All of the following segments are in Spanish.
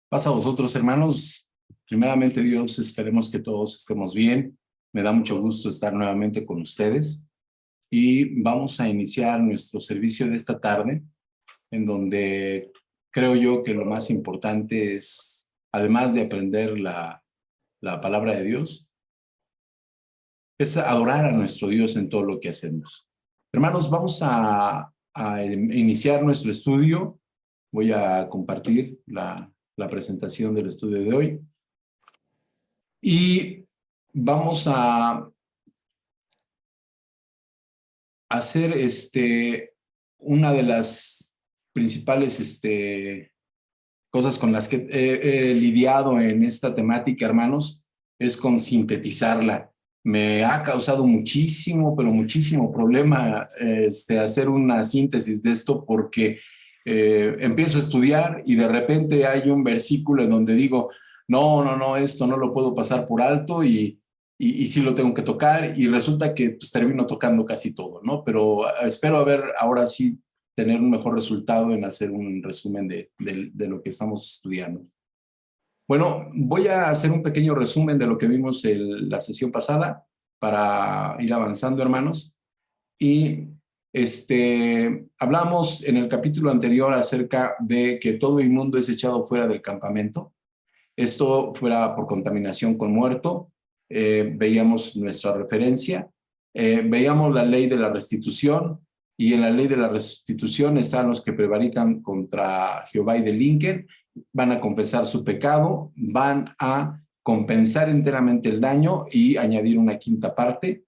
Pasa a vosotros, hermanos. Primeramente, Dios, esperemos que todos estemos bien. Me da mucho gusto estar nuevamente con ustedes y vamos a iniciar nuestro servicio de esta tarde, en donde creo yo que lo más importante es, además de aprender la palabra de Dios, es adorar a nuestro Dios en todo lo que hacemos. Hermanos, vamos a iniciar nuestro estudio. Voy a compartir la presentación del estudio de hoy. Y vamos a hacer una de las principales cosas con las que he lidiado en esta temática, hermanos, es con sintetizarla. Me ha causado muchísimo, pero muchísimo problema hacer una síntesis de esto porque empiezo a estudiar y de repente hay un versículo en donde digo, no, esto no lo puedo pasar por alto y sí lo tengo que tocar y resulta que pues, termino tocando casi todo, ¿no? Pero espero haber ahora sí tener un mejor resultado en hacer un resumen de lo que estamos estudiando. Bueno, voy a hacer un pequeño resumen de lo que vimos en la sesión pasada para ir avanzando, hermanos. Y hablamos en el capítulo anterior acerca de que todo inmundo es echado fuera del campamento. Esto fuera por contaminación con muerto. Veíamos nuestra referencia. Veíamos la ley de la restitución. Y en la ley de la restitución están los que prevarican contra Jehová y delinquen, van a confesar su pecado, van a compensar enteramente el daño y añadir una quinta parte.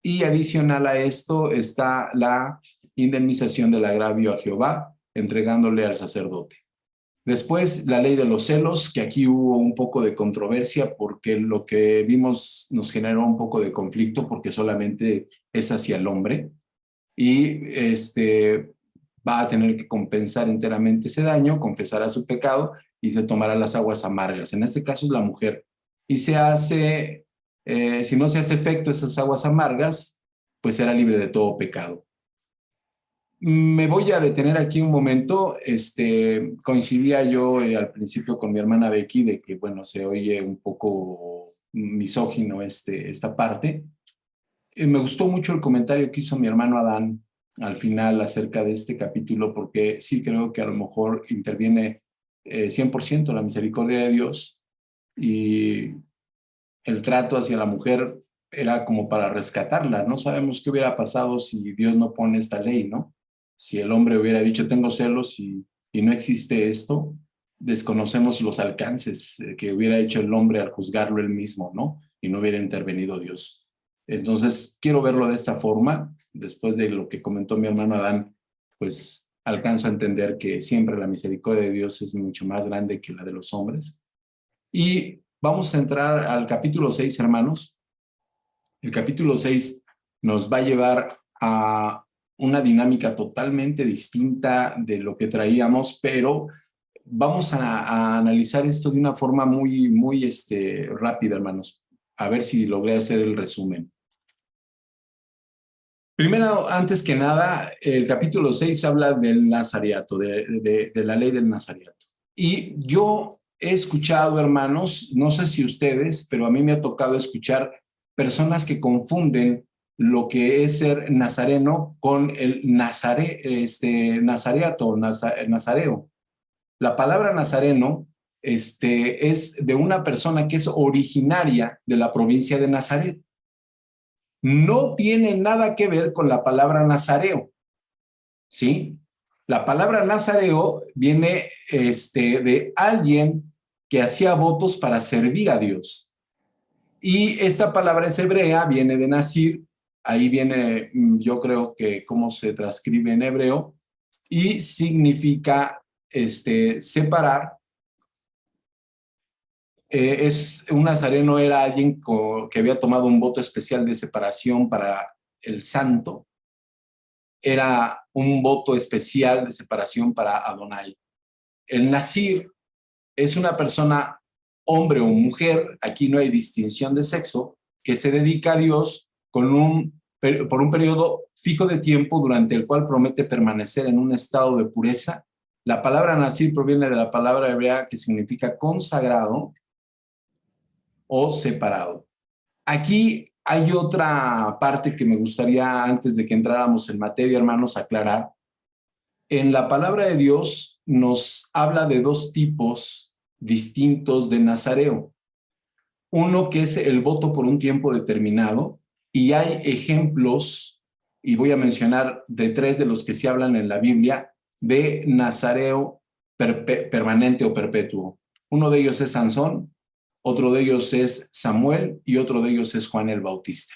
Y adicional a esto está la indemnización del agravio a Jehová, entregándole al sacerdote. Después, la ley de los celos, que aquí hubo un poco de controversia porque lo que vimos nos generó un poco de conflicto porque solamente es hacia el hombre y va a tener que compensar enteramente ese daño, confesará su pecado y se tomará las aguas amargas. En este caso es la mujer. Y se hace, si no se hace efecto esas aguas amargas, pues será libre de todo pecado. Me voy a detener aquí un momento. Coincidía yo al principio con mi hermana Becky de que, bueno, se oye un poco misógino esta parte. Me gustó mucho el comentario que hizo mi hermano Adán al final acerca de este capítulo, porque sí creo que a lo mejor interviene 100% la misericordia de Dios y el trato hacia la mujer era como para rescatarla. No sabemos qué hubiera pasado si Dios no pone esta ley, ¿no? Si el hombre hubiera dicho tengo celos y no existe esto, desconocemos los alcances que hubiera hecho el hombre al juzgarlo él mismo, ¿no? Y no hubiera intervenido Dios. Entonces, quiero verlo de esta forma. Después de lo que comentó mi hermano Adán, pues alcanzo a entender que siempre la misericordia de Dios es mucho más grande que la de los hombres. Y vamos a entrar al capítulo 6, hermanos. El capítulo 6 nos va a llevar a una dinámica totalmente distinta de lo que traíamos, pero vamos a analizar esto de una forma muy rápida, hermanos. A ver si logré hacer el resumen. Primero, antes que nada, el capítulo 6 habla del nazariato, de la ley del nazariato. Y yo he escuchado, hermanos, no sé si ustedes, pero a mí me ha tocado escuchar personas que confunden lo que es ser nazareno con el nazareato, nazareo. La palabra nazareno es de una persona que es originaria de la provincia de Nazaret. No tiene nada que ver con la palabra nazareo, ¿sí? La palabra nazareo viene de alguien que hacía votos para servir a Dios. Y esta palabra es hebrea, viene de nazir, ahí viene, yo creo que cómo se transcribe en hebreo, y significa separar. Un nazareno era alguien que había tomado un voto especial de separación para el santo. Era un voto especial de separación para Adonai. El nazir es una persona, hombre o mujer, aquí no hay distinción de sexo, que se dedica a Dios por un periodo fijo de tiempo durante el cual promete permanecer en un estado de pureza La palabra nazir proviene de la palabra hebrea que significa consagrado o separado. Aquí hay otra parte que me gustaría, antes de que entráramos en materia, hermanos, aclarar. En la palabra de Dios nos habla de dos tipos distintos de nazareo. Uno que es el voto por un tiempo determinado, y hay ejemplos, y voy a mencionar de tres de los que se hablan en la Biblia, de nazareo permanente o perpetuo. Uno de ellos es Sansón, otro de ellos es Samuel y otro de ellos es Juan el Bautista.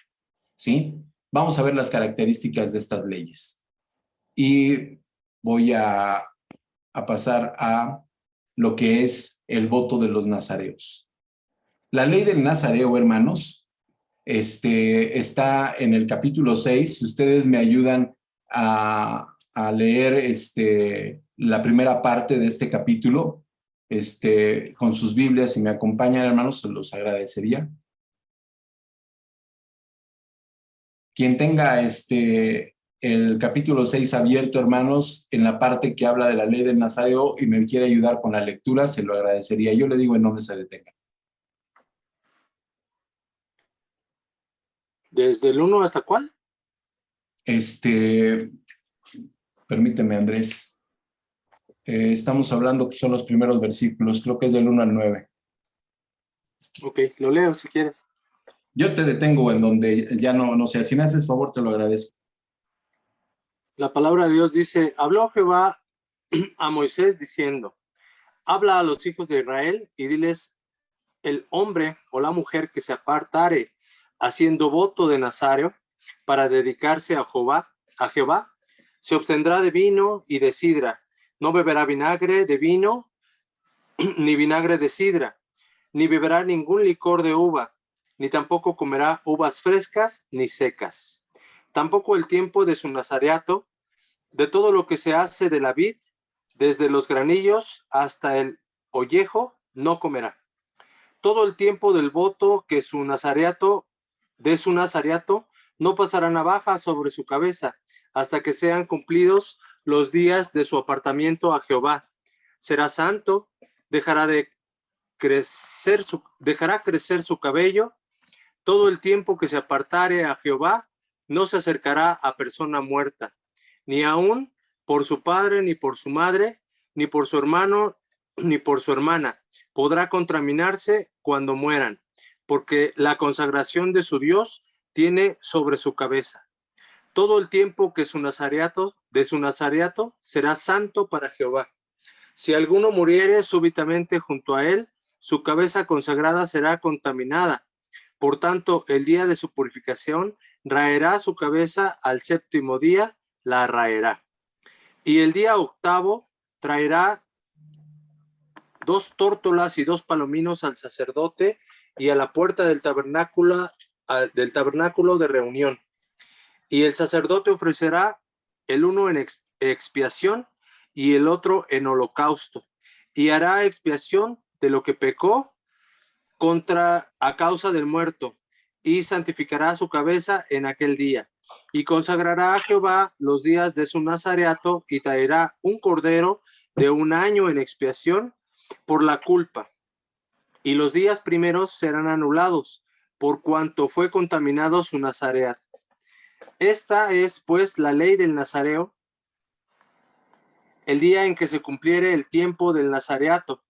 ¿Sí? Vamos a ver las características de estas leyes. Y voy a pasar a lo que es el voto de los nazareos. La ley del nazareo, hermanos, está en el capítulo 6. Si ustedes me ayudan a leer la primera parte de este capítulo, con sus Biblias, si me acompañan, hermanos, se los agradecería. Quien tenga el capítulo 6 abierto, hermanos, en la parte que habla de la ley del nazareo y me quiere ayudar con la lectura, se lo agradecería. Yo le digo en dónde se detenga. ¿Desde el 1 hasta cuál? Permíteme, Andrés. Estamos hablando que son los primeros versículos, creo que es del 1 al 9. Ok, lo leo si quieres. Yo te detengo en donde ya no sé. Si me haces favor, te lo agradezco. La palabra de Dios dice, habló Jehová a Moisés diciendo, habla a los hijos de Israel y diles, el hombre o la mujer que se apartare haciendo voto de nazareo para dedicarse a Jehová, se obtendrá de vino y de sidra, no beberá vinagre de vino ni vinagre de sidra, ni beberá ningún licor de uva, ni tampoco comerá uvas frescas ni secas. Tampoco el tiempo de su nazareato, de todo lo que se hace de la vid, desde los granillos hasta el ollejo, no comerá. Todo el tiempo del voto que de su nazareato, no pasará navaja sobre su cabeza, hasta que sean cumplidos los días de su apartamiento a Jehová. Será santo, dejará crecer su cabello. Todo el tiempo que se apartare a Jehová, no se acercará a persona muerta, ni aun por su padre, ni por su madre, ni por su hermano, ni por su hermana. Podrá contaminarse cuando mueran, porque la consagración de su Dios tiene sobre su cabeza. Todo el tiempo que de su nazareato será santo para Jehová. Si alguno muriere súbitamente junto a él, su cabeza consagrada será contaminada. Por tanto, el día de su purificación raerá su cabeza, al séptimo día la raerá. Y el día octavo traerá 2 tórtolas y 2 palominos al sacerdote y a la puerta del tabernáculo de reunión. Y el sacerdote ofrecerá el uno en expiación y el otro en holocausto. Y hará expiación de lo que pecó a causa del muerto, y santificará su cabeza en aquel día. Y consagrará a Jehová los días de su nazareato, y traerá un cordero de 1 año en expiación por la culpa. Y los días primeros serán anulados, por cuanto fue contaminado su nazareato. Esta es, pues, la ley del nazareo, el día en que se cumpliere el tiempo del nazareato.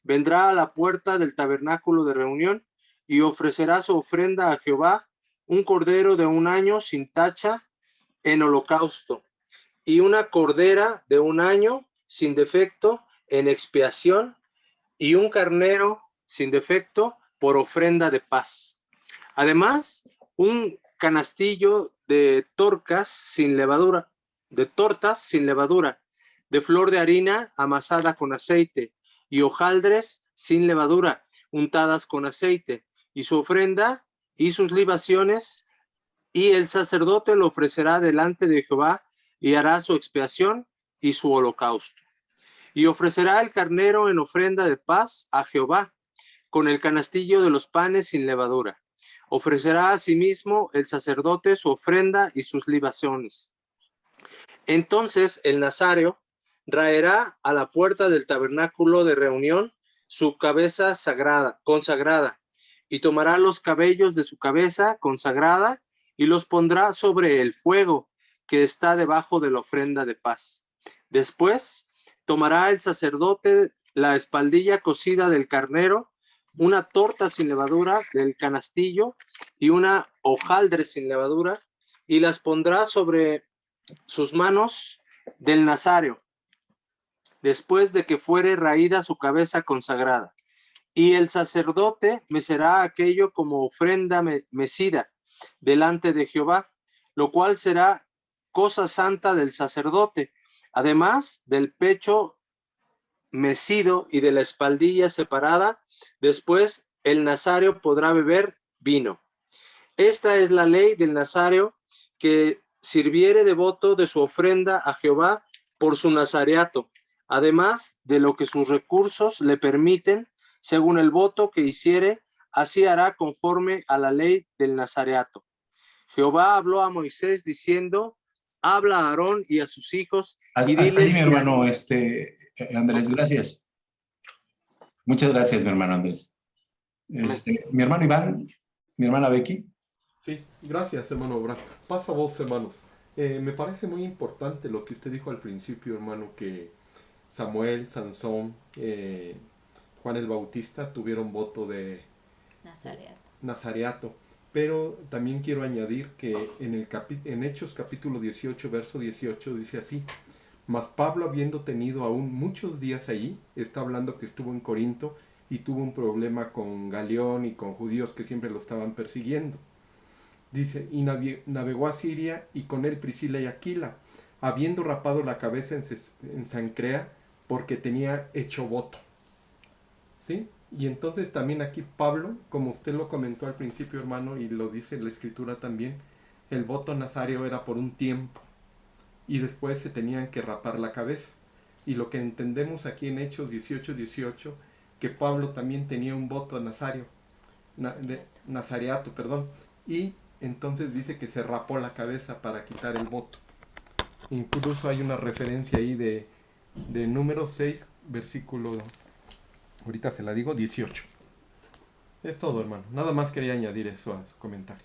Vendrá a la puerta del tabernáculo de reunión y ofrecerá su ofrenda a Jehová, un cordero de 1 año sin tacha en holocausto, y una cordera de 1 año sin defecto en expiación, y un carnero sin defecto por ofrenda de paz. Además, un canastillo de tortas sin levadura, de flor de harina amasada con aceite, y hojaldres sin levadura, untadas con aceite, y su ofrenda y sus libaciones, y el sacerdote lo ofrecerá delante de Jehová, y hará su expiación y su holocausto. Y ofrecerá el carnero en ofrenda de paz a Jehová, con el canastillo de los panes sin levadura. Ofrecerá asimismo el sacerdote su ofrenda y sus libaciones. Entonces el nazareo raerá a la puerta del tabernáculo de reunión su cabeza consagrada, y tomará los cabellos de su cabeza consagrada y los pondrá sobre el fuego que está debajo de la ofrenda de paz. Después tomará el sacerdote la espaldilla cocida del carnero, una torta sin levadura del canastillo y una hojaldre sin levadura, y las pondrá sobre sus manos del nazario, después de que fuere raída su cabeza consagrada. Y el sacerdote mecerá aquello como ofrenda mecida delante de Jehová, lo cual será cosa santa del sacerdote, además del pecho mecido y de la espaldilla separada. Después el nazario podrá beber vino. Esta es la ley del nazario, que sirviere de voto de su ofrenda a Jehová por su nazareato, además de lo que sus recursos le permiten, según el voto que hiciere, así hará conforme a la ley del nazareato. Jehová habló a Moisés diciendo: habla a Aarón y a sus hijos y Hasta ahí, diles mi que hermano Andrés, gracias. Muchas gracias, mi hermano Andrés. Mi hermano Iván, mi hermana Becky. Sí, gracias, hermano Abraham. Pasa vos, hermanos. Me parece muy importante lo que usted dijo al principio, hermano, que Samuel, Sansón, Juan el Bautista tuvieron voto de nazareato. Pero también quiero añadir que en Hechos capítulo 18, verso 18, dice así: mas Pablo, habiendo tenido aún muchos días allí, está hablando que estuvo en Corinto y tuvo un problema con Galión y con judíos que siempre lo estaban persiguiendo. Dice, y navegó a Siria, y con él Priscila y Aquila, habiendo rapado la cabeza en Sancrea, porque tenía hecho voto. ¿Sí? Y entonces también aquí Pablo, como usted lo comentó al principio, hermano, y lo dice la escritura también, el voto nazario era por un tiempo, y después se tenían que rapar la cabeza. Y lo que entendemos aquí en Hechos 18, que Pablo también tenía un voto nazario, nazareato, y entonces dice que se rapó la cabeza para quitar el voto. Incluso hay una referencia ahí de número 6, versículo, ahorita se la digo, 18. Es todo, hermano. Nada más quería añadir eso a su comentario.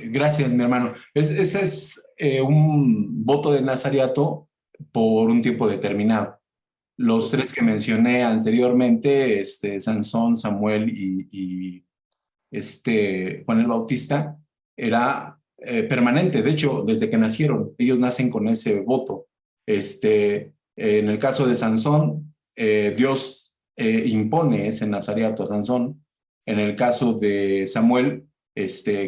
Gracias, mi hermano. Ese es un voto de nazareato por un tiempo determinado. Los tres que mencioné anteriormente, Sansón, Samuel y Juan el Bautista, era permanente. De hecho, desde que nacieron, ellos nacen con ese voto. En el caso de Sansón, Dios impone ese nazareato a Sansón. En el caso de Samuel,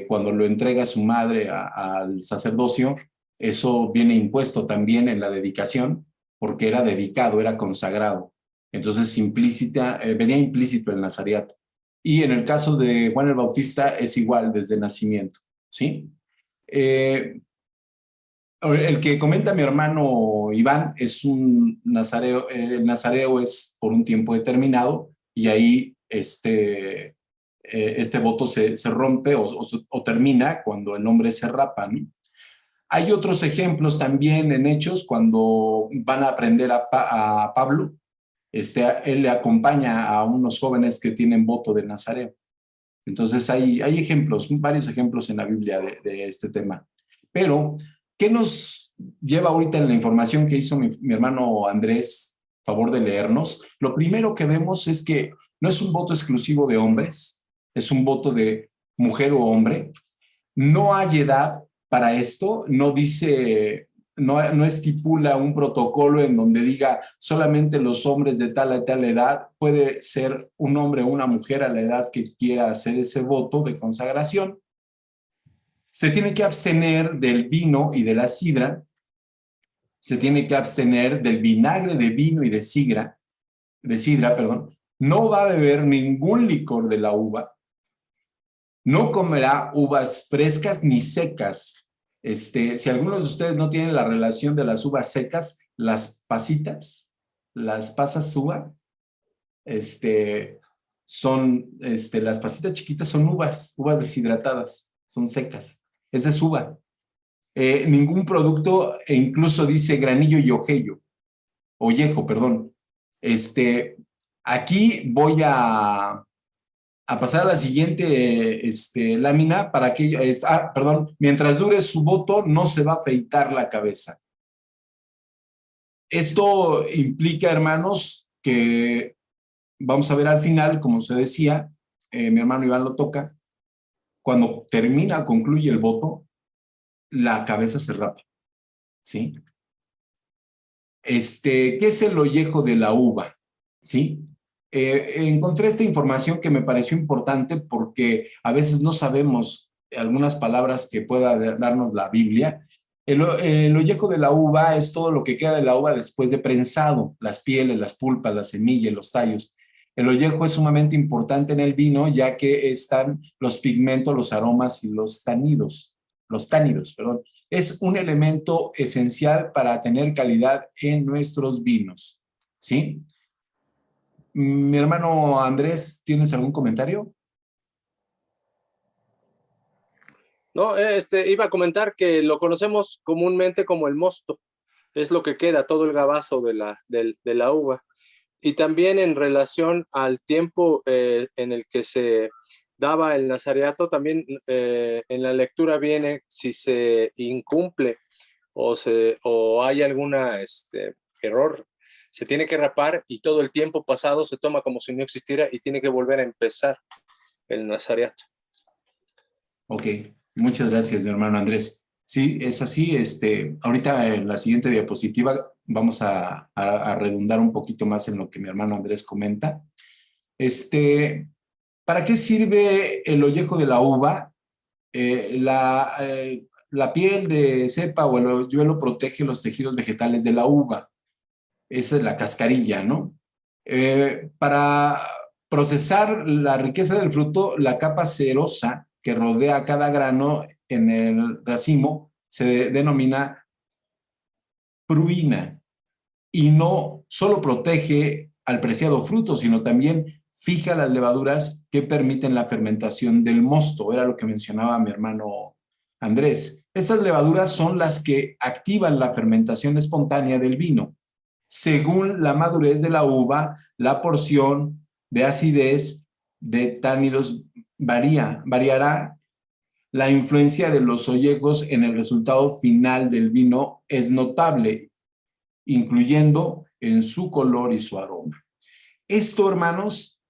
cuando lo entrega su madre al sacerdocio, eso viene impuesto también en la dedicación, porque era dedicado, era consagrado. Entonces, venía implícito el nazareato. Y en el caso de Juan el Bautista es igual desde el nacimiento, ¿sí? El que comenta mi hermano Iván es un nazareo. El nazareo es por un tiempo determinado y ahí este voto se rompe o termina cuando el hombre se rapa, ¿no? Hay otros ejemplos también en Hechos cuando van a aprender a Pablo. Él le acompaña a unos jóvenes que tienen voto de nazareo. Entonces hay ejemplos, varios ejemplos en la Biblia de este tema. Pero, ¿qué nos lleva ahorita en la información que hizo mi hermano Andrés, favor de leernos? Lo primero que vemos es que no es un voto exclusivo de hombres, es un voto de mujer o hombre. No hay edad para esto, no dice, no estipula un protocolo en donde diga solamente los hombres de tal a tal edad. Puede ser un hombre o una mujer a la edad que quiera hacer ese voto de consagración. Se tiene que abstener del vino y de la sidra, se tiene que abstener del vinagre de vino y de sidra, no va a beber ningún licor de la uva, no comerá uvas frescas ni secas. Si algunos de ustedes no tienen la relación de las uvas secas, las pasitas, las pasas uva, las pasitas chiquitas son uvas deshidratadas, son secas. Esa es uva. ningún producto, e incluso dice granillo y ollejo, perdón. Aquí voy a pasar a la siguiente lámina para que, perdón, mientras dure su voto no se va a afeitar la cabeza. Esto implica, hermanos, que vamos a ver al final, como se decía, mi hermano Iván lo toca, cuando concluye el voto, la cabeza se rapa, ¿sí? ¿Qué es el ollejo de la uva? ¿Sí? Encontré esta información que me pareció importante porque a veces no sabemos algunas palabras que pueda darnos la Biblia. El ollejo de la uva es todo lo que queda de la uva después de prensado, las pieles, las pulpas, las semillas, los tallos. El ollejo es sumamente importante en el vino ya que están los pigmentos, los aromas y los tánidos, perdón. Es un elemento esencial para tener calidad en nuestros vinos, ¿sí? Mi hermano Andrés, ¿tienes algún comentario? No, iba a comentar que lo conocemos comúnmente como el mosto. Es lo que queda, todo el gabazo de la uva. Y también en relación al tiempo en el que se daba el nazareato, también en la lectura viene si se incumple o hay alguna error, se tiene que rapar y todo el tiempo pasado se toma como si no existiera y tiene que volver a empezar el nazareato. Ok, muchas gracias, mi hermano Andrés. Sí, es así. Ahorita en la siguiente diapositiva vamos a redundar un poquito más en lo que mi hermano Andrés comenta. ¿Para qué sirve el ollejo de la uva? La piel de cepa o el hoyuelo protege los tejidos vegetales de la uva. Esa es la cascarilla, ¿no? Para procesar la riqueza del fruto, la capa cerosa que rodea cada grano en el racimo se denomina pruina y no solo protege al preciado fruto, sino también fija las levaduras que permiten la fermentación del mosto. Era lo que mencionaba mi hermano Andrés. Esas levaduras son las que activan la fermentación espontánea del vino. Según la madurez de la uva, la porción de acidez de tánidos variará. La influencia de los ollejos en el resultado final del vino es notable, incluyendo en su color y su aroma. Esto, hermanos,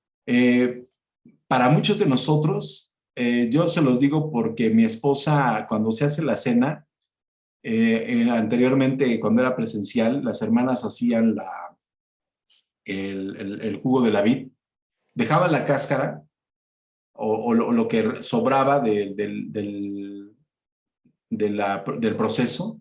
para muchos de nosotros, yo se los digo porque mi esposa, cuando se hace la cena, anteriormente, cuando era presencial, las hermanas hacían el jugo de la vid, dejaban la cáscara o lo que sobraba del proceso,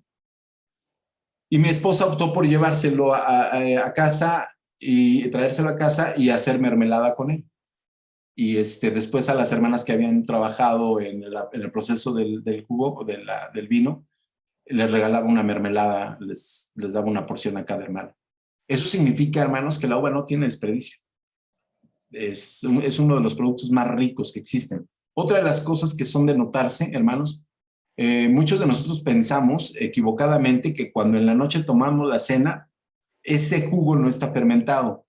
y mi esposa optó por llevárselo a casa y traérselo a casa y hacer mermelada con él. Y después a las hermanas que habían trabajado en el proceso del jugo, del vino, les regalaba una mermelada, les daba una porción a cada hermano. Eso significa, hermanos, que la uva no tiene desperdicio. Es uno de los productos más ricos que existen. Otra de las cosas que son de notarse, hermanos, muchos de nosotros pensamos equivocadamente que cuando en la noche tomamos la cena, ese jugo no está fermentado.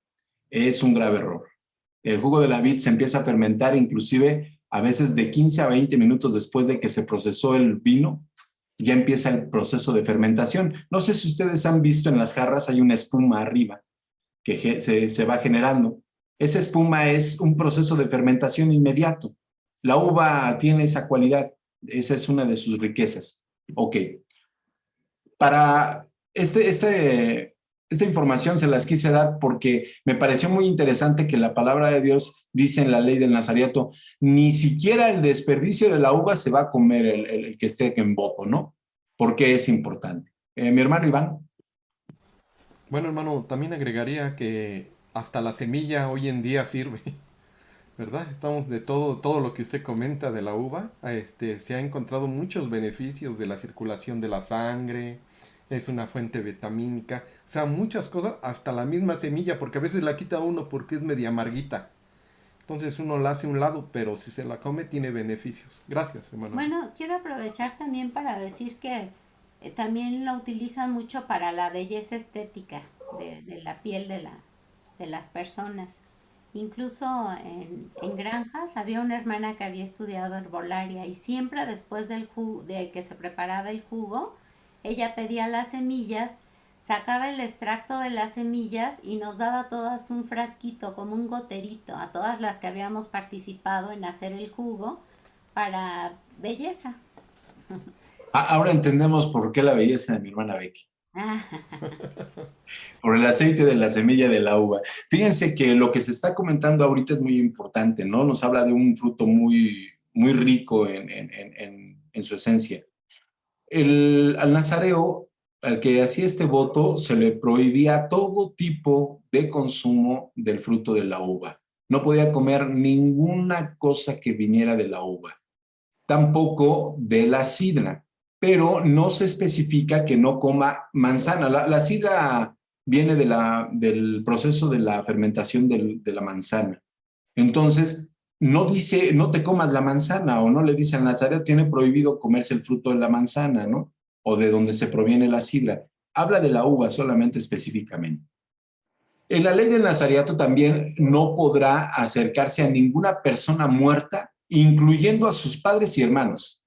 Es un grave error. El jugo de la vid se empieza a fermentar inclusive a veces de 15 a 20 minutos después de que se procesó el vino, ya empieza el proceso de fermentación. No sé si ustedes han visto en las jarras, hay una espuma arriba que se va generando. Esa espuma es un proceso de fermentación inmediato. La uva tiene esa cualidad, esa es una de sus riquezas. Ok. Para esta información se las quise dar porque me pareció muy interesante que la palabra de Dios dice en la ley del Nazareato, ni siquiera el desperdicio de la uva se va a comer el que esté en voto, ¿no? Porque es importante. Mi hermano Iván. Bueno, hermano, también agregaría que hasta la semilla hoy en día sirve, ¿verdad? Estamos de todo lo que usted comenta de la uva, se ha encontrado muchos beneficios de la circulación de la sangre, es una fuente vitamínica, o sea, muchas cosas, hasta la misma semilla, porque a veces la quita uno porque es media amarguita. Entonces uno la hace a un lado, pero si se la come tiene beneficios. Gracias, hermano. Bueno, quiero aprovechar también para decir que también lo utilizan mucho para la belleza estética de la piel de las personas. Incluso en granjas había una hermana que había estudiado herbolaria y siempre después de que se preparaba el jugo, ella pedía las semillas, sacaba el extracto de las semillas y nos daba a todas un frasquito, como un goterito, a todas las que habíamos participado en hacer el jugo para belleza. Ahora entendemos por qué la belleza de mi hermana Becky. Ah, Por el aceite de la semilla de la uva. Fíjense que lo que se está comentando ahorita es muy importante, ¿no? Nos habla de un fruto muy, muy rico en su esencia. Al nazareo, al que hacía este voto, se le prohibía todo tipo de consumo del fruto de la uva. No podía comer ninguna cosa que viniera de la uva, tampoco de la sidra, pero no se especifica que no coma manzana. La sidra viene del proceso de la fermentación de la manzana. Entonces, no dice, no te comas la manzana, o no le dice al nazareo, tiene prohibido comerse el fruto de la manzana, ¿no? O de donde se proviene la sidra. Habla de la uva solamente específicamente. En la ley del nazareato también no podrá acercarse a ninguna persona muerta, incluyendo a sus padres y hermanos.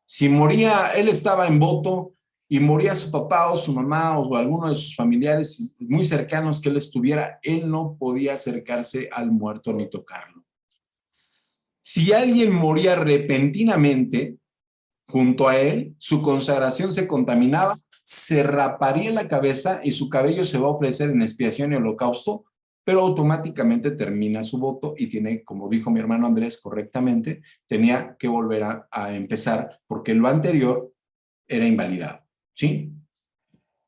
Si moría, él estaba en voto y moría su papá o su mamá o alguno de sus familiares muy cercanos que él estuviera, él no podía acercarse al muerto ni tocarlo. Si alguien moría repentinamente junto a él, su consagración se contaminaba, se raparía la cabeza y su cabello se va a ofrecer en expiación y holocausto, pero automáticamente termina su voto y tiene, como dijo mi hermano Andrés correctamente, tenía que volver a empezar porque lo anterior era invalidado, ¿sí?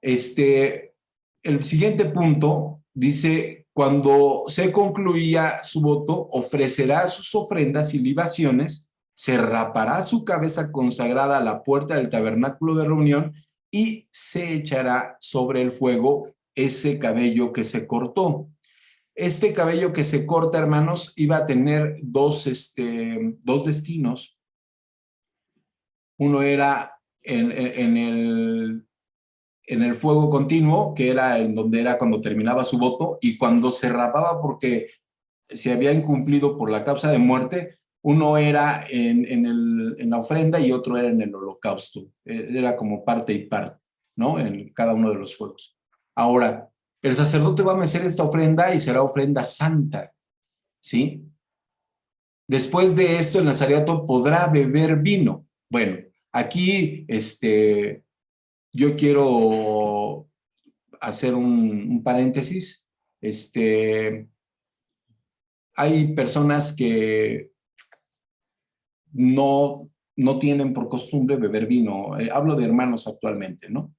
El siguiente punto dice, cuando se concluía su voto, ofrecerá sus ofrendas y libaciones, se rapará su cabeza consagrada a la puerta del tabernáculo de reunión y se echará sobre el fuego ese cabello que se cortó. Este cabello que se corta, hermanos, iba a tener dos destinos. Uno era en el fuego continuo, que era en donde era cuando terminaba su voto, y cuando se rapaba porque se había incumplido por la causa de muerte, uno era en la ofrenda y otro era en el holocausto. Era como parte y parte, ¿no? En cada uno de los fuegos. Ahora, el sacerdote va a mecer esta ofrenda y será ofrenda santa, ¿sí? Después de esto, el nazareato podrá beber vino. Bueno, aquí, yo quiero hacer un paréntesis. Hay personas que no tienen por costumbre beber vino. Hablo de hermanos actualmente, ¿no?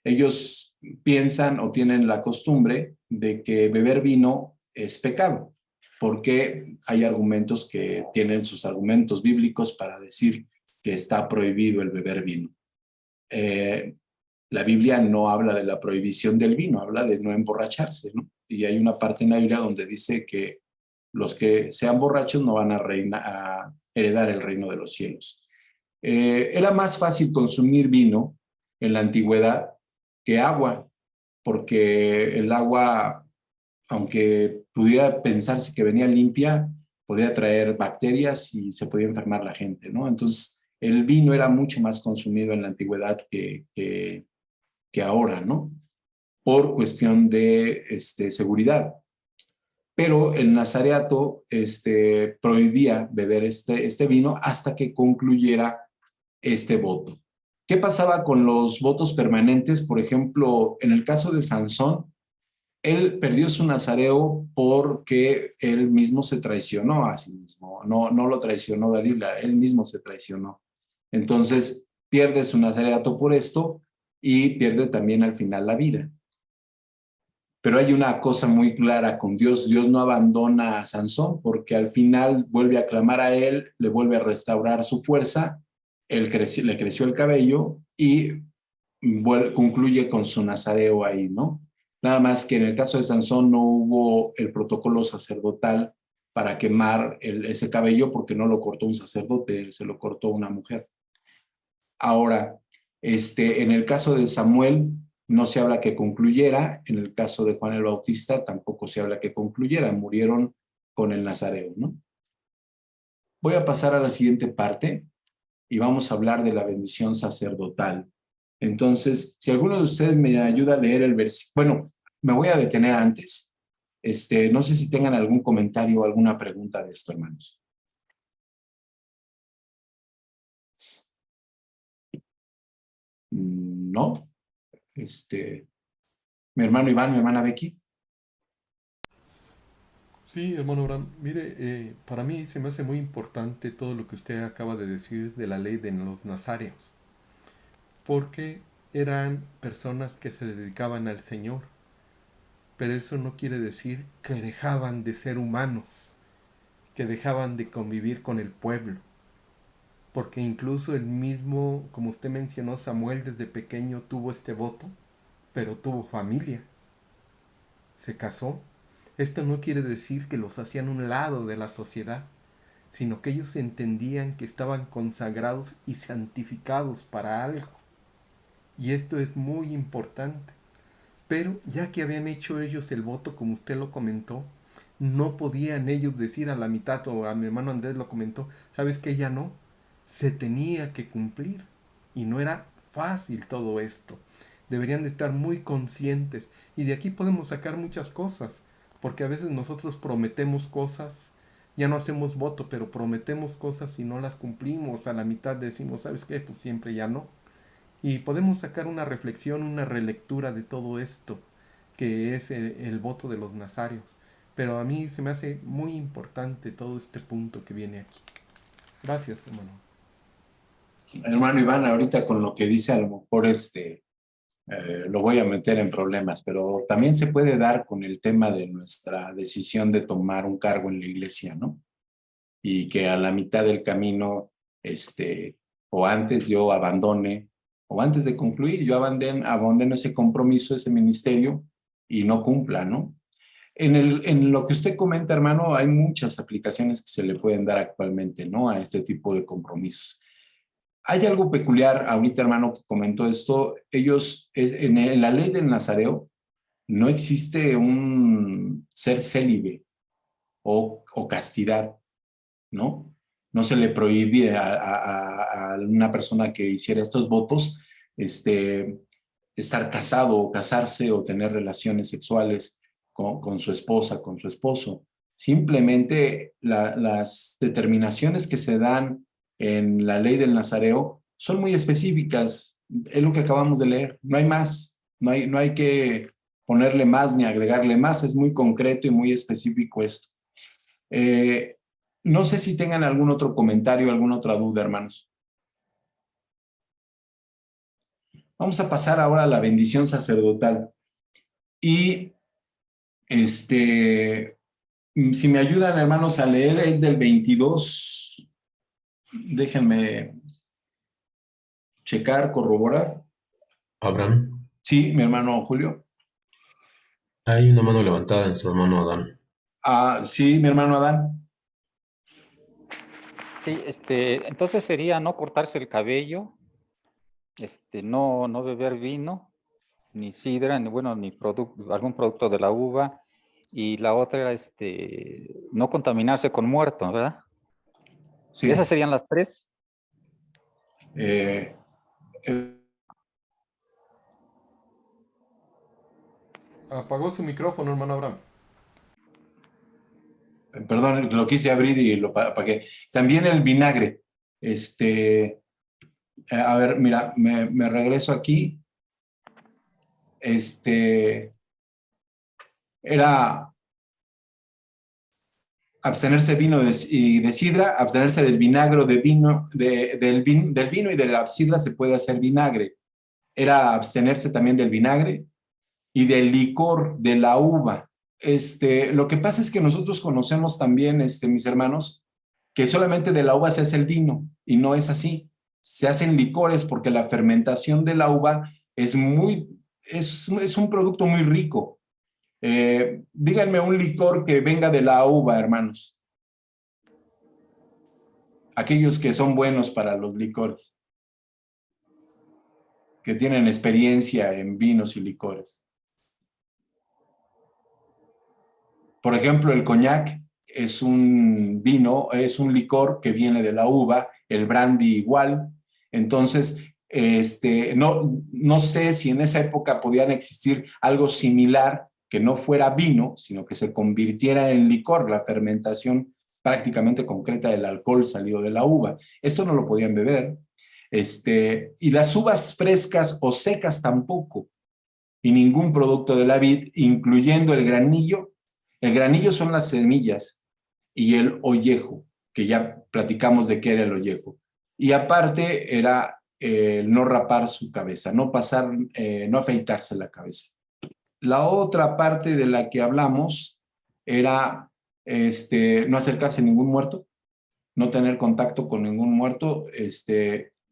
Ellos piensan o tienen la costumbre de que beber vino es pecado, porque hay argumentos que tienen sus argumentos bíblicos para decir que está prohibido el beber vino. La Biblia no habla de la prohibición del vino, habla de no emborracharse, ¿no? Y hay una parte en la Biblia donde dice que los que sean borrachos no van a heredar el reino de los cielos. Era más fácil consumir vino en la antigüedad que agua, porque el agua, aunque pudiera pensarse que venía limpia, podía traer bacterias y se podía enfermar la gente, ¿no? Entonces, el vino era mucho más consumido en la antigüedad que ahora, ¿no? Por cuestión de seguridad. Pero el nazareato prohibía beber este vino hasta que concluyera este voto. ¿Qué pasaba con los votos permanentes? Por ejemplo, en el caso de Sansón, él perdió su nazareo porque él mismo se traicionó a sí mismo. No lo traicionó Dalila, él mismo se traicionó. Entonces, pierde su nazareato por esto y pierde también al final la vida. Pero hay una cosa muy clara con Dios. Dios no abandona a Sansón porque al final vuelve a clamar a él, le vuelve a restaurar su fuerza, le creció el cabello y concluye con su nazareo ahí, ¿no? Nada más que en el caso de Sansón no hubo el protocolo sacerdotal para quemar ese cabello porque no lo cortó un sacerdote, se lo cortó una mujer. Ahora, En el caso de Samuel no se habla que concluyera, en el caso de Juan el Bautista tampoco se habla que concluyera, murieron con el Nazareo, ¿no? Voy a pasar a la siguiente parte y vamos a hablar de la bendición sacerdotal. Entonces, si alguno de ustedes me ayuda a leer el versículo, bueno, me voy a detener antes. No sé si tengan algún comentario o alguna pregunta de esto, hermanos. No. Mi hermano Iván, mi hermana Becky. Sí, hermano Abraham, mire, para mí se me hace muy importante todo lo que usted acaba de decir de la ley de los nazareos, porque eran personas que se dedicaban al Señor, pero eso no quiere decir que dejaban de ser humanos, que dejaban de convivir con el pueblo, porque incluso el mismo, como usted mencionó, Samuel desde pequeño tuvo este voto, pero tuvo familia, se casó. Esto no quiere decir que los hacían un lado de la sociedad, sino que ellos entendían que estaban consagrados y santificados para algo. Y esto es muy importante. Pero ya que habían hecho ellos el voto, como usted lo comentó, no podían ellos decir a la mitad, o a mi hermano Andrés lo comentó, ¿sabes qué? Ya no. Se tenía que cumplir. Y no era fácil todo esto. Deberían de estar muy conscientes. Y de aquí podemos sacar muchas cosas. Porque a veces nosotros prometemos cosas, ya no hacemos voto, pero prometemos cosas y no las cumplimos. A la mitad decimos, ¿sabes qué? Pues siempre ya no. Y podemos sacar una reflexión, una relectura de todo esto, que es el voto de los nazareos. Pero a mí se me hace muy importante todo este punto que viene aquí. Gracias, hermano. Hermano Iván, ahorita con lo que dice, a lo mejor lo voy a meter en problemas, pero también se puede dar con el tema de nuestra decisión de tomar un cargo en la iglesia, ¿no? Y que a la mitad del camino, o antes yo abandone, o antes de concluir, yo abandono ese compromiso, ese ministerio, y no cumpla, ¿no? En lo que usted comenta, hermano, hay muchas aplicaciones que se le pueden dar actualmente, ¿no? A este tipo de compromisos. Hay algo peculiar ahorita, hermano, que comentó esto. En la ley del Nazareo, no existe un ser célibe o castidad, ¿no? No se le prohíbe a una persona que hiciera estos votos, estar casado o casarse o tener relaciones sexuales con su esposa, con su esposo. Simplemente las determinaciones que se dan en la ley del Nazareo son muy específicas. Es lo que acabamos de leer. No hay más. No hay que ponerle más ni agregarle más. Es muy concreto y muy específico esto. No sé si tengan algún otro comentario, alguna otra duda, hermanos. Vamos a pasar ahora a la bendición sacerdotal. Y si me ayudan, hermanos, a leer, es del 22. Déjenme checar, corroborar. Abraham, Sí, mi hermano Julio. hay una mano levantada en su hermano Adán. Sí, mi hermano Adán. Sí, entonces sería no cortarse el cabello, no beber vino, ni sidra, ni bueno, ni algún producto de la uva, y la otra era no contaminarse con muerto, ¿verdad? Sí. Esas serían las tres. Apagó su micrófono, hermano Abraham. Perdón, lo quise abrir y lo apagué. También el vinagre. A ver, mira, me regreso aquí. Era abstenerse de sidra, abstenerse del vinagre de vino, del vino y de la sidra se puede hacer vinagre. Era abstenerse también del vinagre y del licor de la uva. Lo que pasa es que nosotros conocemos también, mis hermanos, que solamente de la uva se hace el vino y no es así. Se hacen licores porque la fermentación de la uva es un producto muy rico. Díganme un licor que venga de la uva, hermanos. Aquellos que son buenos para los licores. que tienen experiencia en vinos y licores. Por ejemplo, el coñac es un vino, es un licor que viene de la uva, el brandy igual. Entonces, no sé si en esa época podían existir algo similar que no fuera vino, sino que se convirtiera en licor, la fermentación prácticamente concreta del alcohol salido de la uva. Esto no lo podían beber. Y las uvas frescas o secas tampoco, y ningún producto de la vid, incluyendo el granillo. El granillo son las semillas y el ollejo, que ya platicamos de qué era el ollejo. Y aparte era no rapar su cabeza, no afeitarse la cabeza. La otra parte de la que hablamos era no acercarse a ningún muerto, no tener contacto con ningún muerto,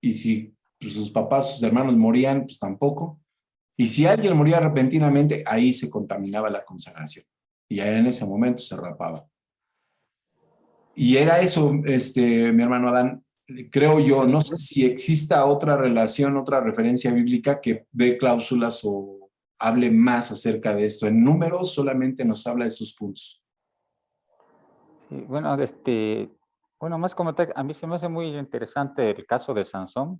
y si pues, sus papás, sus hermanos morían, pues tampoco. Y si alguien moría repentinamente, ahí se contaminaba la consagración. Y ya en ese momento se rapaba. Y era eso, mi hermano Adán, creo yo, no sé si exista otra relación, otra referencia bíblica que dé cláusulas o hable más acerca de esto. En números solamente nos habla de estos puntos. Sí, bueno, bueno, más comentar, a mí se me hace muy interesante el caso de Sansón,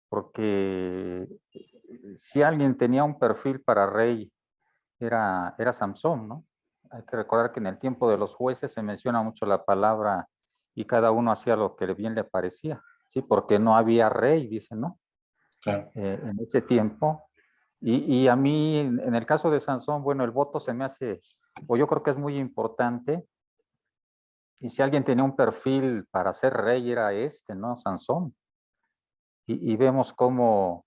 porque si alguien tenía un perfil para rey, era Samsón, ¿no? Hay que recordar que en el tiempo de los jueces se menciona mucho la palabra y cada uno hacía lo que bien le parecía, ¿sí? Porque no había rey, dicen, ¿no? Claro. En ese tiempo. Y a mí, en el caso de Sansón, bueno, el voto se me hace, o yo creo que es muy importante. Y si alguien tenía un perfil para ser rey, era ¿no? Sansón. Y vemos cómo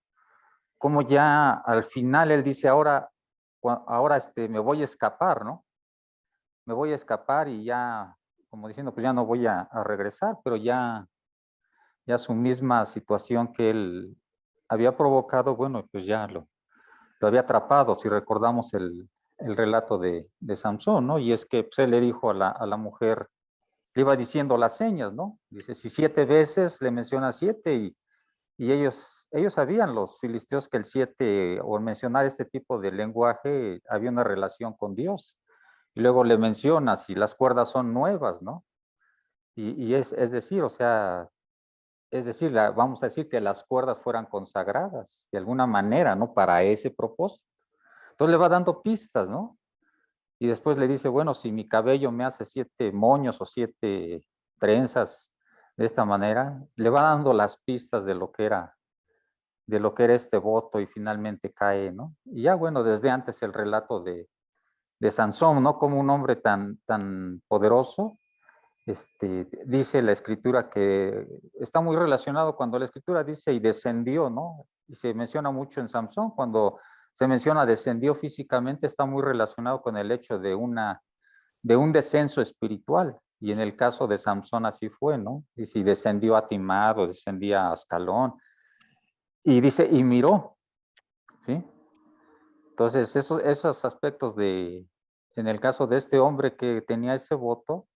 ya al final él dice, ahora me voy a escapar, ¿no? Me voy a escapar y ya, como diciendo, pues ya no voy a regresar, pero ya su misma situación que él había provocado, bueno, pues ya lo había atrapado, si recordamos el relato de Samsón, ¿no? Y es que pues, él le dijo a la mujer, le iba diciendo las señas, ¿no? Dice, si 7 veces le menciona 7 y ellos sabían, los filisteos, que el 7, o mencionar este tipo de lenguaje, había una relación con Dios. Y luego le menciona si las cuerdas son nuevas, ¿no? Y es decir, o sea, vamos a decir que las cuerdas fueran consagradas de alguna manera, ¿no? Para ese propósito. Entonces le va dando pistas, ¿no? Y después le dice, bueno, si mi cabello me hace 7 moños o 7 trenzas de esta manera, le va dando las pistas de lo que era este voto, y finalmente cae, ¿no? Y ya, bueno, desde antes el relato de Sansón, ¿no? Como un hombre tan poderoso, dice la escritura que está muy relacionado cuando la escritura dice y descendió, ¿no? Y se menciona mucho en Sansón, cuando se menciona descendió físicamente, está muy relacionado con el hecho de un descenso espiritual. Y en el caso de Sansón así fue, ¿no? Y si descendió a Timar o descendía a Ascalón. Y dice, y miró, ¿sí? Entonces, esos aspectos en el caso de este hombre que tenía ese voto,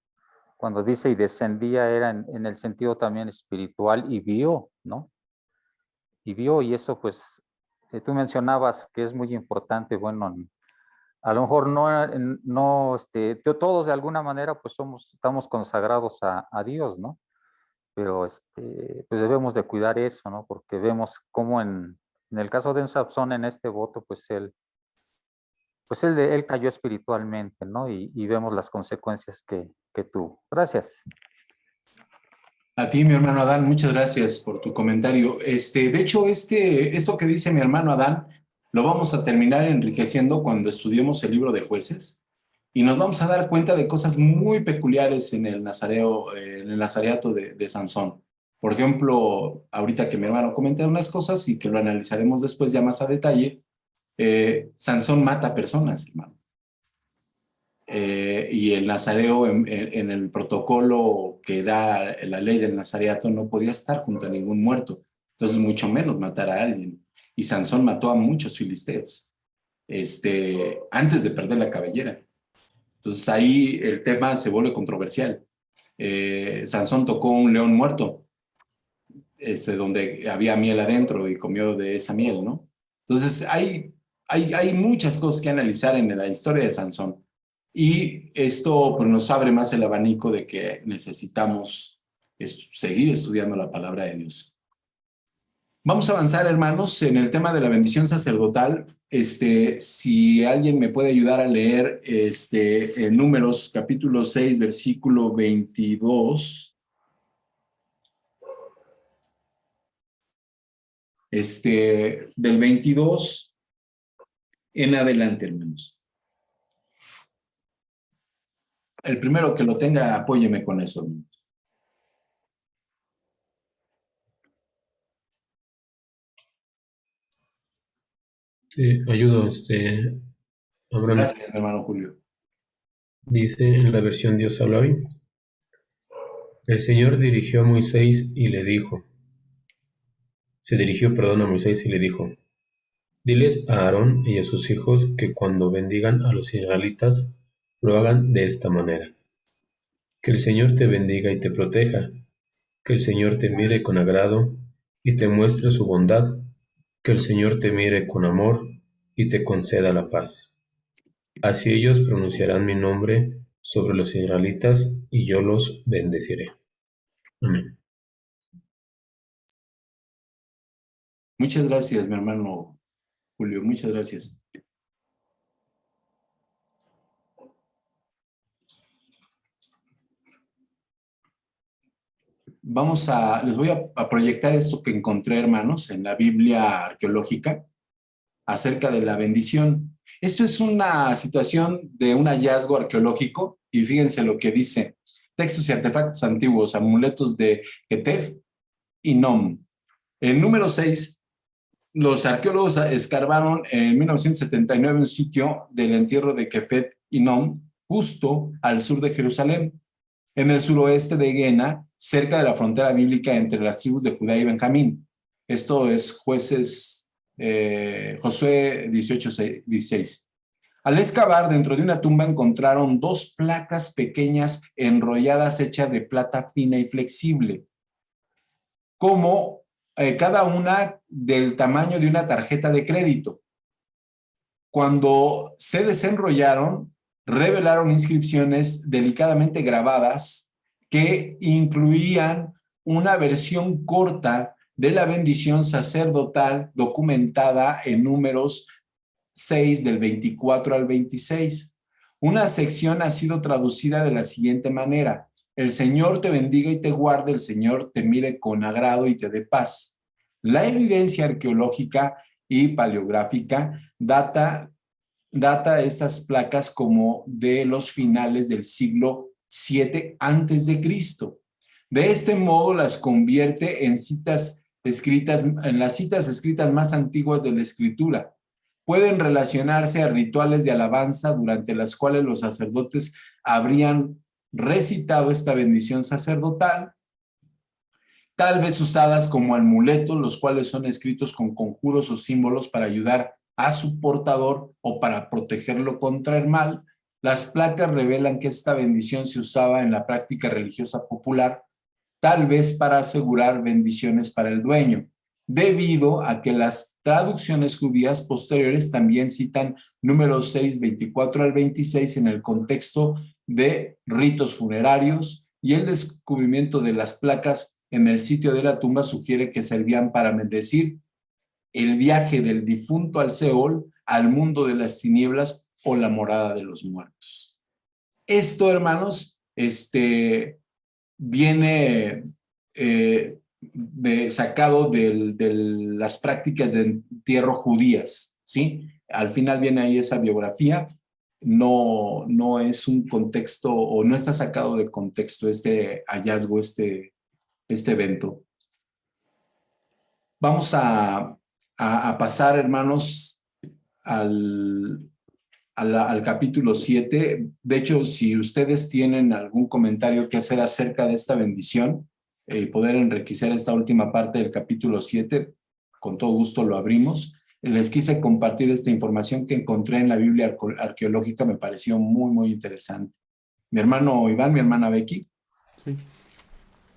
cuando dice y descendía, era en el sentido también espiritual, y vio, ¿no? Y vio, y eso pues, tú mencionabas que es muy importante, bueno, a lo mejor no, todos de alguna manera pues estamos consagrados a Dios, ¿no? Pero pues debemos de cuidar eso, ¿no? Porque vemos cómo en el caso de Samsón, en este voto, pues él cayó espiritualmente, ¿no? Y vemos las consecuencias que tuvo. Gracias. A ti, mi hermano Adán, muchas gracias por tu comentario. De hecho, esto que dice mi hermano Adán, lo vamos a terminar enriqueciendo cuando estudiemos el libro de Jueces, y nos vamos a dar cuenta de cosas muy peculiares en el nazareato de Sansón. Por ejemplo, ahorita que mi hermano comenta unas cosas y que lo analizaremos después ya más a detalle, Sansón mata personas, hermano. Y el nazareo en el protocolo que da la ley del nazareato no podía estar junto a ningún muerto, entonces mucho menos matar a alguien. Y Sansón mató a muchos filisteos antes de perder la cabellera. Entonces ahí el tema se vuelve controversial. Sansón tocó un león muerto, donde había miel adentro y comió de esa miel, ¿no? Entonces, hay muchas cosas que analizar en la historia de Sansón. Y esto pues, nos abre más el abanico de que necesitamos seguir estudiando la palabra de Dios. Vamos a avanzar, hermanos, en el tema de la bendición sacerdotal. Si alguien me puede ayudar a leer en Números capítulo 6, versículo 22. Del 22 en adelante, hermanos. El primero que lo tenga, apóyeme con eso, hermanos. Te ayudo, Abraham. Gracias, hermano Julio. Dice en la versión Dios habla hoy. El Señor dirigió a Moisés y le dijo. Se dirigió, perdón, a Moisés y le dijo. Diles a Aarón y a sus hijos que cuando bendigan a los israelitas, lo hagan de esta manera. Que el Señor te bendiga y te proteja. Que el Señor te mire con agrado y te muestre su bondad. Que el Señor te mire con amor y te conceda la paz. Así ellos pronunciarán mi nombre sobre los israelitas y yo los bendeciré. Amén. Muchas gracias, mi hermano Julio. Muchas gracias. Les voy a proyectar esto que encontré, hermanos, en la Biblia arqueológica acerca de la bendición. Esto es una situación de un hallazgo arqueológico y fíjense lo que dice. Textos y artefactos antiguos, amuletos de Ketef y Nom. En número 6, los arqueólogos escarbaron en 1979 un sitio del entierro de Kefet y Nom, justo al sur de Jerusalén, en el suroeste de Guena, cerca de la frontera bíblica entre las tribus de Judá y Benjamín. Esto es Josué 18:16. Al excavar dentro de una tumba encontraron 2 placas pequeñas enrolladas hechas de plata fina y flexible, como cada una del tamaño de una tarjeta de crédito. Cuando se desenrollaron, revelaron inscripciones delicadamente grabadas que incluían una versión corta de la bendición sacerdotal documentada en Números 6 del 24 al 26. Una sección ha sido traducida de la siguiente manera: el Señor te bendiga y te guarde, el Señor te mire con agrado y te dé paz. La evidencia arqueológica y paleográfica data estas placas como de los finales del siglo 7 antes de Cristo. De este modo las convierte en las citas escritas más antiguas de la Escritura. Pueden relacionarse a rituales de alabanza durante las cuales los sacerdotes habrían recitado esta bendición sacerdotal, tal vez usadas como amuletos, los cuales son escritos con conjuros o símbolos para ayudar a su portador o para protegerlo contra el mal. Las placas revelan que esta bendición se usaba en la práctica religiosa popular, tal vez para asegurar bendiciones para el dueño, debido a que las traducciones judías posteriores también citan Números 6, 24 al 26 en el contexto de ritos funerarios, y el descubrimiento de las placas en el sitio de la tumba sugiere que servían para bendecir el viaje del difunto al Seol, al mundo de las tinieblas o la morada de los muertos. Esto, hermanos, viene sacado de las prácticas de entierro judías, ¿sí? Al final viene ahí esa biografía. No es un contexto, o no está sacado de contexto este hallazgo, este evento. Vamos a pasar, hermanos, al capítulo 7. De hecho, si ustedes tienen algún comentario que hacer acerca de esta bendición, poder enriquecer esta última parte del capítulo 7, con todo gusto lo abrimos. Les quise compartir esta información que encontré en la Biblia arqueológica, me pareció muy, muy interesante. Mi hermano Iván, mi hermana Becky. Sí.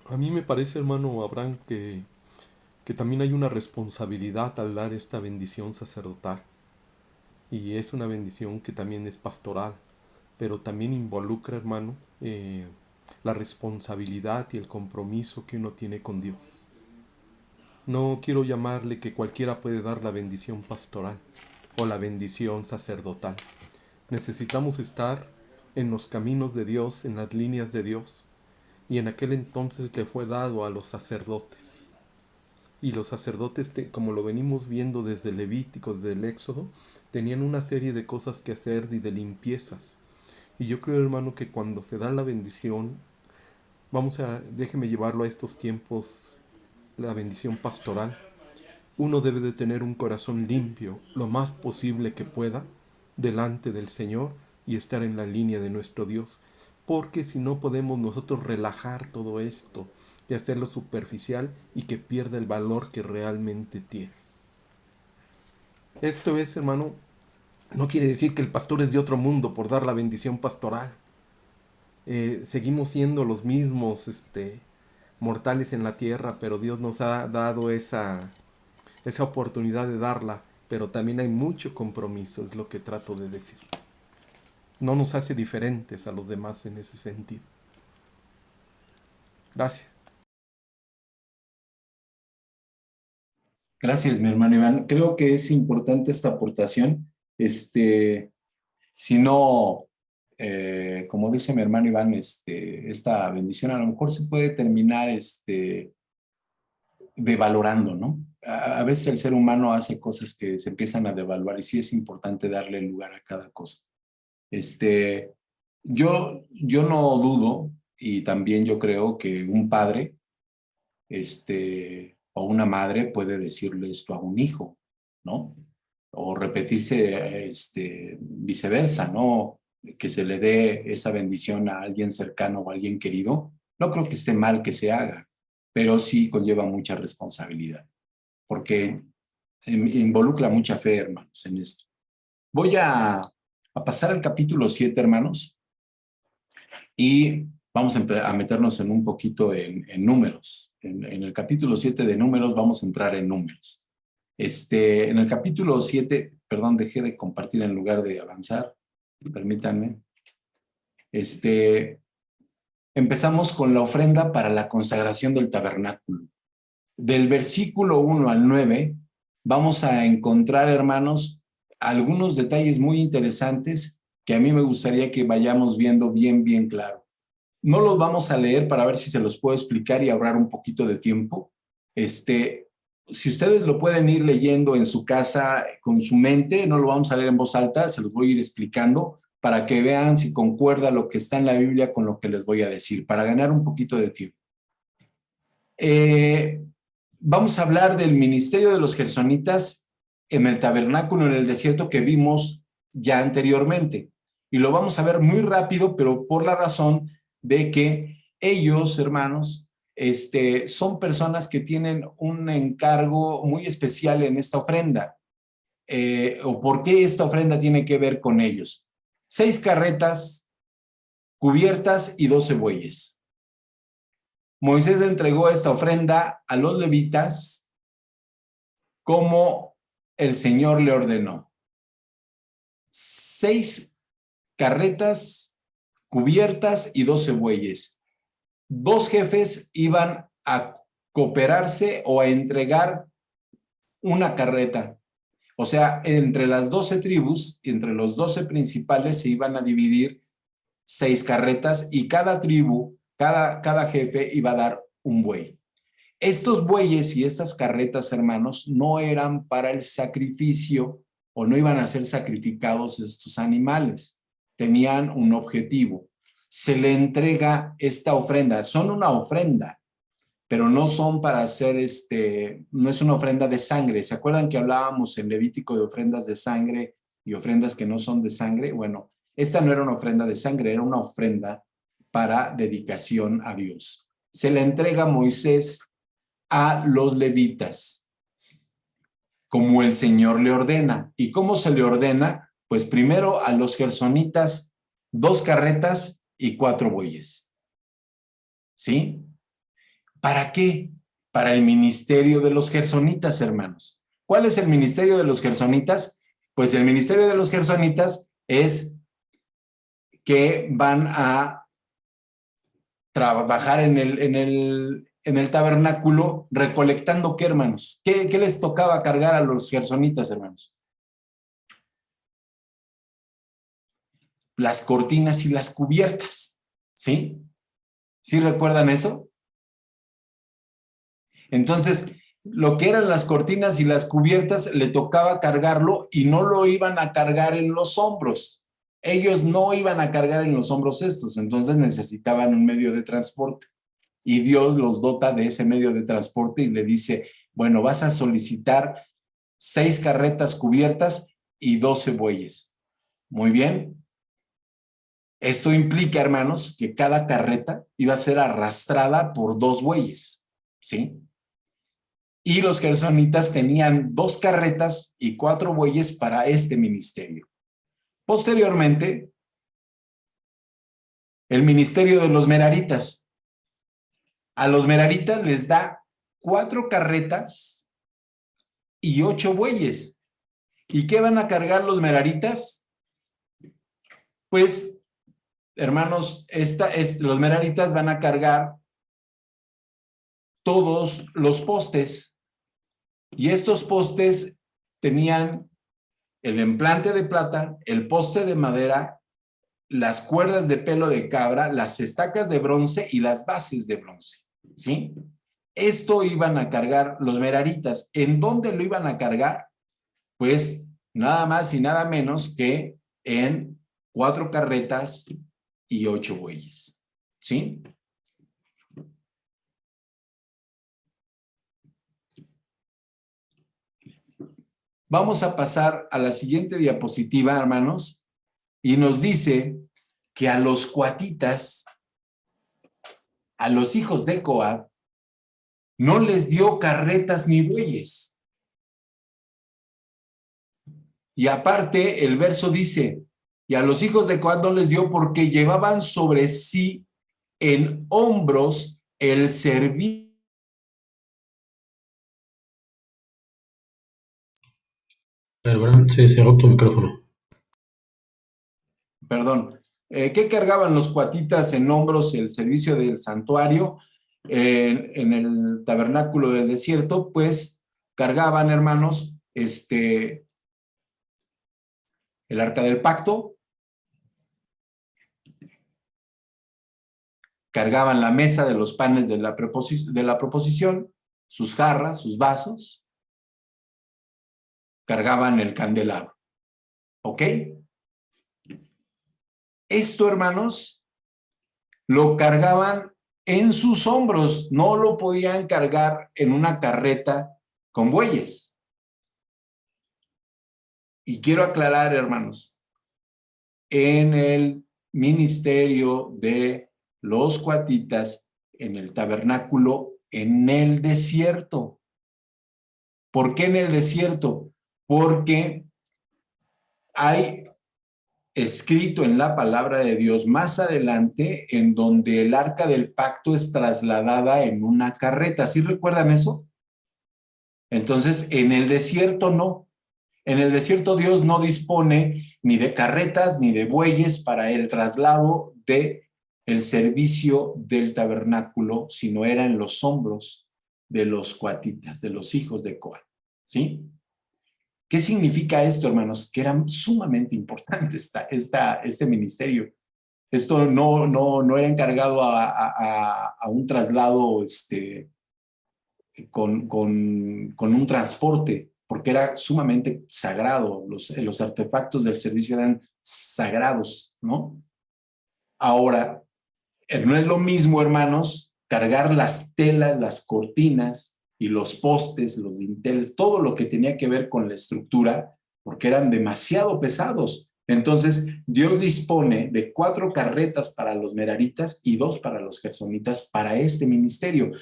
A mí me parece, hermano Abraham, que que también hay una responsabilidad al dar esta bendición sacerdotal. Y es una bendición que también es pastoral, pero también involucra, hermano, la responsabilidad y el compromiso que uno tiene con Dios. No quiero llamarle que cualquiera puede dar la bendición pastoral o la bendición sacerdotal. Necesitamos estar en los caminos de Dios, en las líneas de Dios. Y en aquel entonces le fue dado a los sacerdotes. Y los sacerdotes, como lo venimos viendo desde el Levítico, desde el Éxodo, tenían una serie de cosas que hacer y de limpiezas. Y yo creo, hermano, que cuando se da la bendición, déjeme llevarlo a estos tiempos, la bendición pastoral, uno debe de tener un corazón limpio, lo más posible que pueda, delante del Señor y estar en la línea de nuestro Dios. Porque si no podemos nosotros relajar todo esto y hacerlo superficial y que pierda el valor que realmente tiene. Esto es, hermano, no quiere decir que el pastor es de otro mundo por dar la bendición pastoral. Seguimos siendo los mismos mortales en la tierra, pero Dios nos ha dado esa oportunidad de darla, pero también hay mucho compromiso, es lo que trato de decir. No nos hace diferentes a los demás en ese sentido. Gracias. Gracias, mi hermano Iván. Creo que es importante esta aportación. Si no, como dice mi hermano Iván, esta bendición a lo mejor se puede terminar devalorando, ¿no? A veces el ser humano hace cosas que se empiezan a devaluar y sí es importante darle lugar a cada cosa. Yo no dudo y también yo creo que un padre o una madre puede decirle esto a un hijo, ¿no? O repetirse viceversa, ¿no? Que se le dé esa bendición a alguien cercano o a alguien querido. No creo que esté mal que se haga, pero sí conlleva mucha responsabilidad, porque involucra mucha fe, hermanos, en esto. Voy a pasar al capítulo 7, hermanos, y vamos a meternos en un poquito en números. En el capítulo 7 de números vamos a entrar en números. En el capítulo 7, perdón, dejé de compartir en lugar de avanzar, permítanme. Empezamos con la ofrenda para la consagración del tabernáculo. Del versículo 1 al 9 vamos a encontrar, hermanos, algunos detalles muy interesantes que a mí me gustaría que vayamos viendo bien claro. No los vamos a leer para ver si se los puedo explicar y ahorrar un poquito de tiempo. Si ustedes lo pueden ir leyendo en su casa con su mente, no lo vamos a leer en voz alta, se los voy a ir explicando para que vean si concuerda lo que está en la Biblia con lo que les voy a decir, para ganar un poquito de tiempo. Vamos a hablar del ministerio de los gersonitas en el tabernáculo en el desierto que vimos ya anteriormente. Y lo vamos a ver muy rápido, pero por la razón de que ellos, hermanos, son personas que tienen un encargo muy especial en esta ofrenda. ¿O por qué esta ofrenda tiene que ver con ellos? 6 carretas cubiertas y 12 bueyes. Moisés entregó esta ofrenda a los levitas como el Señor le ordenó. 6 carretas cubiertas y 12 bueyes. 2 jefes iban a cooperarse o a entregar una carreta. O sea, entre las 12 tribus, entre los 12 principales se iban a dividir 6 carretas y cada tribu, cada jefe iba a dar un buey. Estos bueyes y estas carretas, hermanos, no eran para el sacrificio o no iban a ser sacrificados estos animales. Tenían un objetivo. Se le entrega esta ofrenda. Son una ofrenda, pero no son para hacer no es una ofrenda de sangre. ¿Se acuerdan que hablábamos en Levítico de ofrendas de sangre y ofrendas que no son de sangre? Bueno, esta no era una ofrenda de sangre, era una ofrenda para dedicación a Dios. Se le entrega a Moisés a los levitas, como el Señor le ordena. ¿Y cómo se le ordena? Pues primero a los gersonitas 2 carretas y 4 bueyes. ¿Sí? ¿Para qué? para el ministerio de los gersonitas, hermanos. ¿Cuál es el ministerio de los gersonitas? Pues el ministerio de los gersonitas es que van a trabajar en el tabernáculo recolectando, ¿qué, hermanos? ¿Qué les tocaba cargar a los gersonitas, hermanos? Las cortinas y las cubiertas, ¿sí? ¿Sí recuerdan eso? Entonces, lo que eran las cortinas y las cubiertas le tocaba cargarlo y no lo iban a cargar en los hombros. Ellos no iban a cargar en los hombros estos, entonces necesitaban un medio de transporte. Y Dios los dota de ese medio de transporte y le dice, bueno, vas a solicitar 6 carretas cubiertas y 12 bueyes. Muy bien. Esto implica, hermanos, que cada carreta iba a ser arrastrada por 2 bueyes, ¿sí? Y los gersonitas tenían 2 carretas y 4 bueyes para este ministerio. Posteriormente, el ministerio de los meraritas. A los meraritas les da 4 carretas y 8 bueyes. ¿Y qué van a cargar los meraritas? Pues, hermanos, los meraritas van a cargar todos los postes. Y estos postes tenían el emplante de plata, el poste de madera, las cuerdas de pelo de cabra, las estacas de bronce y las bases de bronce, ¿sí? Esto iban a cargar los meraritas. ¿En dónde lo iban a cargar? Pues nada más y nada menos que en 4 carretas y 8 bueyes, ¿sí? Vamos a pasar a la siguiente diapositiva, hermanos, y nos dice que a los coatitas, a los hijos de Coat, no les dio carretas ni bueyes. Y aparte, el verso dice, y a los hijos de Coat no les dio porque llevaban sobre sí en hombros el servicio. Abraham, se cerró tu micrófono. Perdón. ¿Qué cargaban los coatitas en hombros? El servicio del santuario en el tabernáculo del desierto, pues cargaban, hermanos, el arca del pacto, cargaban la mesa de los panes de la proposición, sus jarras, sus vasos, cargaban el candelabro. ¿Ok? Esto, hermanos, lo cargaban en sus hombros, no lo podían cargar en una carreta con bueyes. Y quiero aclarar, hermanos, en el ministerio de los coatitas, en el tabernáculo, en el desierto. ¿Por qué en el desierto? Porque hay escrito en la palabra de Dios más adelante en donde el arca del pacto es trasladada en una carreta. ¿Sí recuerdan eso? Entonces, en el desierto no. En el desierto Dios no dispone ni de carretas ni de bueyes para el traslado de el servicio del tabernáculo, sino era en los hombros de los coatitas, de los hijos de Coat. ¿Sí? ¿Qué significa esto, hermanos? Que era sumamente importante este ministerio. Esto no era encargado a un traslado con un transporte, porque era sumamente sagrado. Los artefactos del servicio eran sagrados, ¿no? Ahora, no es lo mismo, hermanos, cargar las telas, las cortinas y los postes, los dinteles, todo lo que tenía que ver con la estructura, porque eran demasiado pesados. Entonces, Dios dispone de 4 carretas para los meraritas y 2 para los gersonitas para este ministerio.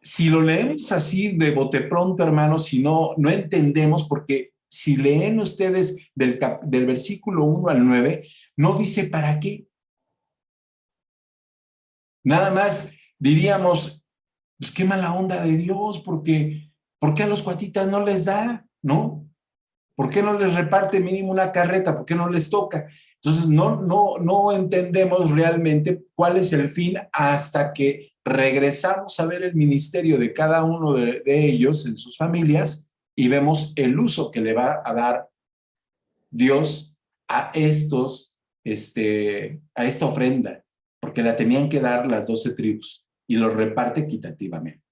Si lo leemos así de bote pronto, hermanos, si no entendemos, porque si leen ustedes del versículo 1 al 9, no dice para qué. Nada más diríamos, Pues qué mala onda de Dios, porque ¿por qué a los cuatitas no les da? ¿No? ¿Por qué no les reparte mínimo una carreta? ¿Por qué no les toca? Entonces, no entendemos realmente cuál es el fin hasta que regresamos a ver el ministerio de cada uno de ellos en sus familias y vemos el uso que le va a dar Dios a a esta ofrenda, porque la tenían que dar las 12 tribus y los reparte equitativamente.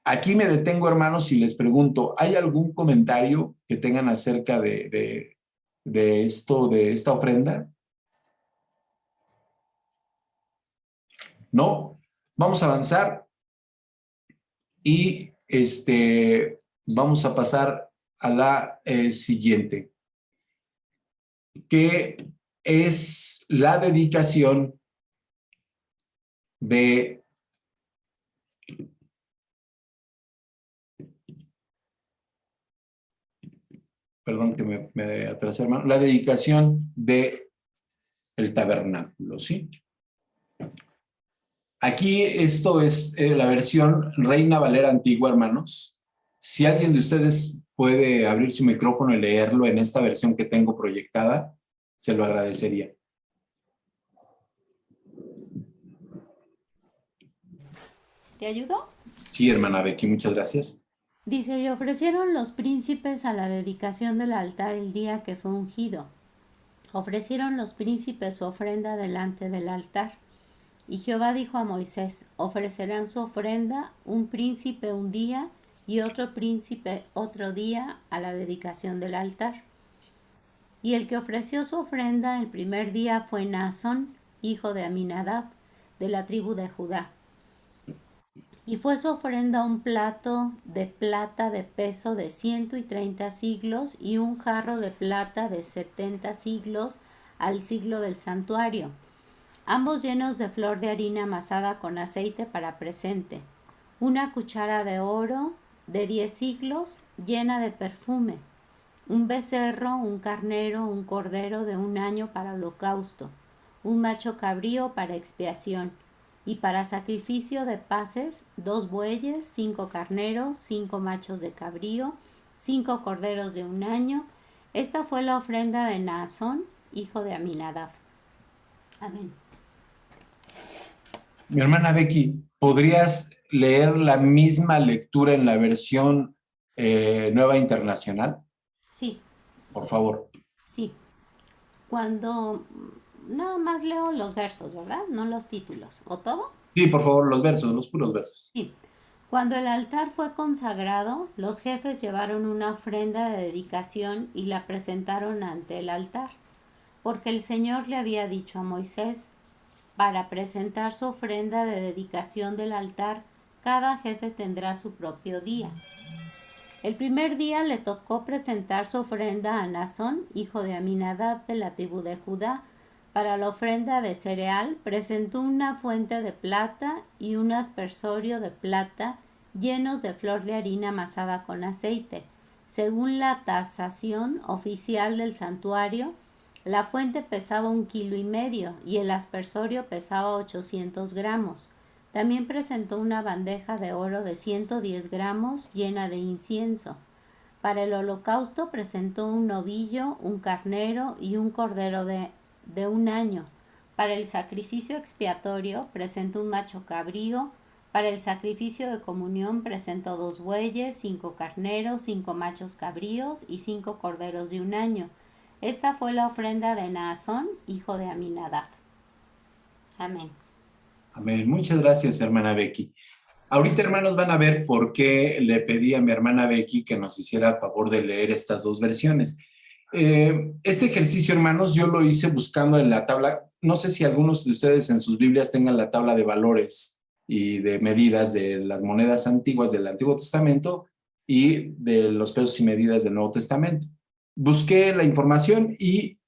Aquí me detengo, hermanos, y les pregunto, ¿hay algún comentario que tengan acerca de esta ofrenda? ¿No? Vamos a avanzar y vamos a pasar a la siguiente, que es la dedicación de perdón que me atrasé, hermano, la dedicación de el tabernáculo, ¿sí? Aquí esto es la versión Reina Valera antigua, hermanos. Si alguien de ustedes puede abrir su micrófono y leerlo en esta versión que tengo proyectada, se lo agradecería. ¿Te ayudo? Sí, hermana Becky, muchas gracias. Dice, y ofrecieron los príncipes a la dedicación del altar el día que fue ungido. Ofrecieron los príncipes su ofrenda delante del altar. Y Jehová dijo a Moisés, ofrecerán su ofrenda un príncipe un día y otro príncipe otro día a la dedicación del altar. Y el que ofreció su ofrenda el primer día fue Naasón, hijo de Aminadab, de la tribu de Judá. Y fue su ofrenda un plato de plata de peso de 130 siglos y un jarro de plata de 70 siglos al siglo del santuario, ambos llenos de flor de harina amasada con aceite para presente, una cuchara de oro de 10 siglos llena de perfume, un becerro, un carnero, un cordero de un año para holocausto, un macho cabrío para expiación, y para sacrificio de paces, 2 bueyes, 5 carneros, 5 machos de cabrío, 5 corderos de un año. Esta fue la ofrenda de Naasón, hijo de Aminadab. Amén. Mi hermana Becky, ¿podrías leer la misma lectura en la versión Nueva Internacional? Sí. Por favor. Sí. Cuando nada más leo los versos, ¿verdad? No los títulos. ¿O todo? Sí, por favor, los versos, los puros versos. Sí. Cuando el altar fue consagrado, los jefes llevaron una ofrenda de dedicación y la presentaron ante el altar, porque el Señor le había dicho a Moisés, para presentar su ofrenda de dedicación del altar, cada jefe tendrá su propio día. El primer día le tocó presentar su ofrenda a Naasón, hijo de Aminadab de la tribu de Judá. Para la ofrenda de cereal presentó una fuente de plata y un aspersorio de plata llenos de flor de harina amasada con aceite. Según la tasación oficial del santuario, la fuente pesaba 1,5 kilos y el aspersorio pesaba 800 gramos. También presentó una bandeja de oro de 110 gramos llena de incienso. Para el holocausto presentó un novillo, un carnero y un cordero de un año. Para el sacrificio expiatorio presentó un macho cabrío. Para el sacrificio de comunión presentó 2 bueyes, 5 carneros, 5 machos cabríos y 5 corderos de un año. Esta fue la ofrenda de Naasón, hijo de Aminadab. Amén. Amén. Muchas gracias, hermana Becky. Ahorita, hermanos, van a ver por qué le pedí a mi hermana Becky que nos hiciera el favor de leer estas dos versiones. Este ejercicio, hermanos, yo lo hice buscando en la tabla. No sé si algunos de ustedes en sus Biblias tengan la tabla de valores y de medidas de las monedas antiguas del Antiguo Testamento y de los pesos y medidas del Nuevo Testamento. Busqué la información y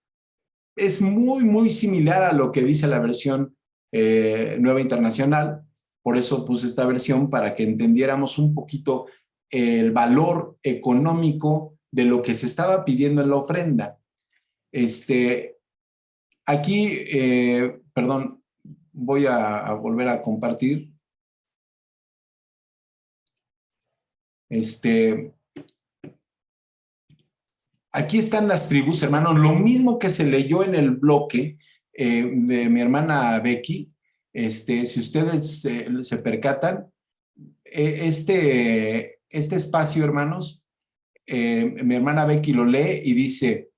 es muy similar a lo que dice la versión Nueva Internacional. Por eso puse esta versión para que entendiéramos un poquito el valor económico de lo que se estaba pidiendo en la ofrenda. Aquí, perdón, voy a volver a compartir. Aquí están las tribus, hermanos, lo mismo que se leyó en el bloque de mi hermana Becky. Si ustedes se percatan, este espacio, hermanos, mi hermana Becky lo lee y dice,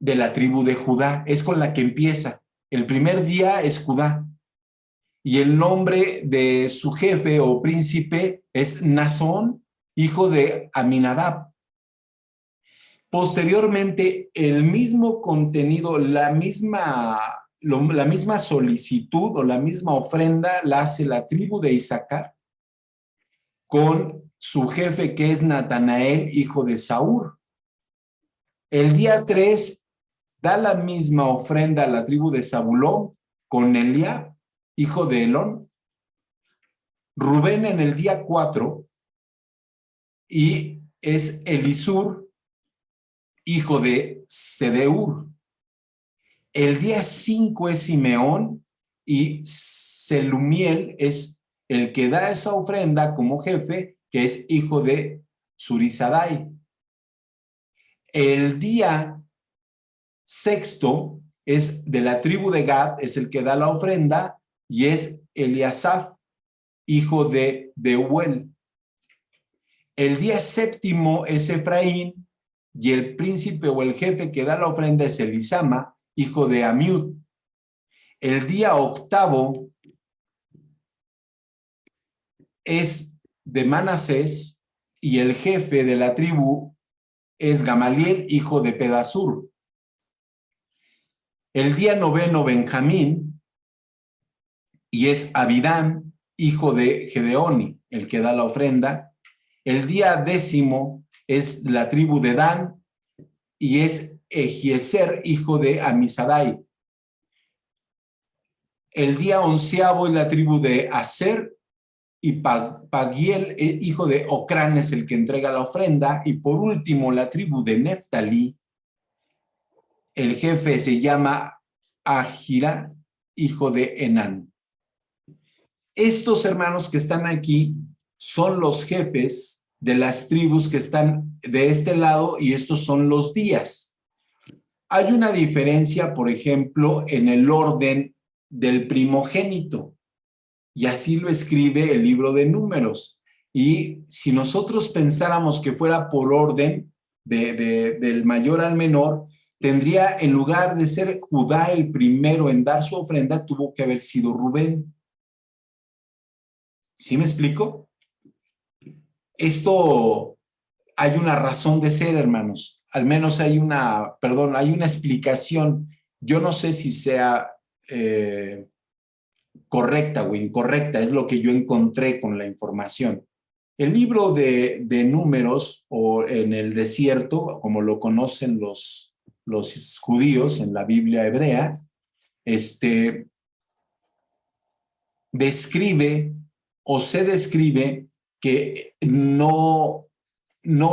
de la tribu de Judá, es con la que empieza. El primer día es Judá. Y el nombre de su jefe o príncipe es Nazón, hijo de Aminadab. Posteriormente, el mismo contenido, la misma solicitud o la misma ofrenda la hace la tribu de Isaacar con su jefe, que es Natanael, hijo de Saúl. El día 3 da la misma ofrenda a la tribu de Zabulón con Eliab, hijo de Elón. Rubén en el día 4 y es Elisur, hijo de Sedeur. El día 5 es Simeón y Selumiel es el que da esa ofrenda como jefe, que es hijo de Surizadai. El día 6 es de la tribu de Gad, es el que da la ofrenda y es Eliasaf, hijo de Deuel. El día 7 es Efraín y el príncipe o el jefe que da la ofrenda es Elisama, hijo de Amiud. El día 8 es de Manasés y el jefe de la tribu es Gamaliel, hijo de Pedasur. El día 9 Benjamín y es Abidán, hijo de Gedeoni, el que da la ofrenda. El día 10 es la tribu de Dan y es Ejiezer, hijo de Amisadai. El día 11 es la tribu de Aser y Pagiel, hijo de Ocrán, es el que entrega la ofrenda. Y por último, la tribu de Neftalí, el jefe se llama Ahira, hijo de Enán. Estos hermanos que están aquí son los jefes de las tribus que están de este lado y estos son los días. Hay una diferencia, por ejemplo, en el orden del primogénito y así lo escribe el libro de Números. Y si nosotros pensáramos que fuera por orden del mayor al menor, tendría, en lugar de ser Judá el primero en dar su ofrenda, tuvo que haber sido Rubén. ¿Sí me explico? Esto hay una razón de ser, hermanos. Al menos hay una explicación. Yo no sé si sea correcta o incorrecta, es lo que yo encontré con la información. El libro de Números, o en el desierto, como lo conocen los judíos en la Biblia hebrea, describe o se describe que no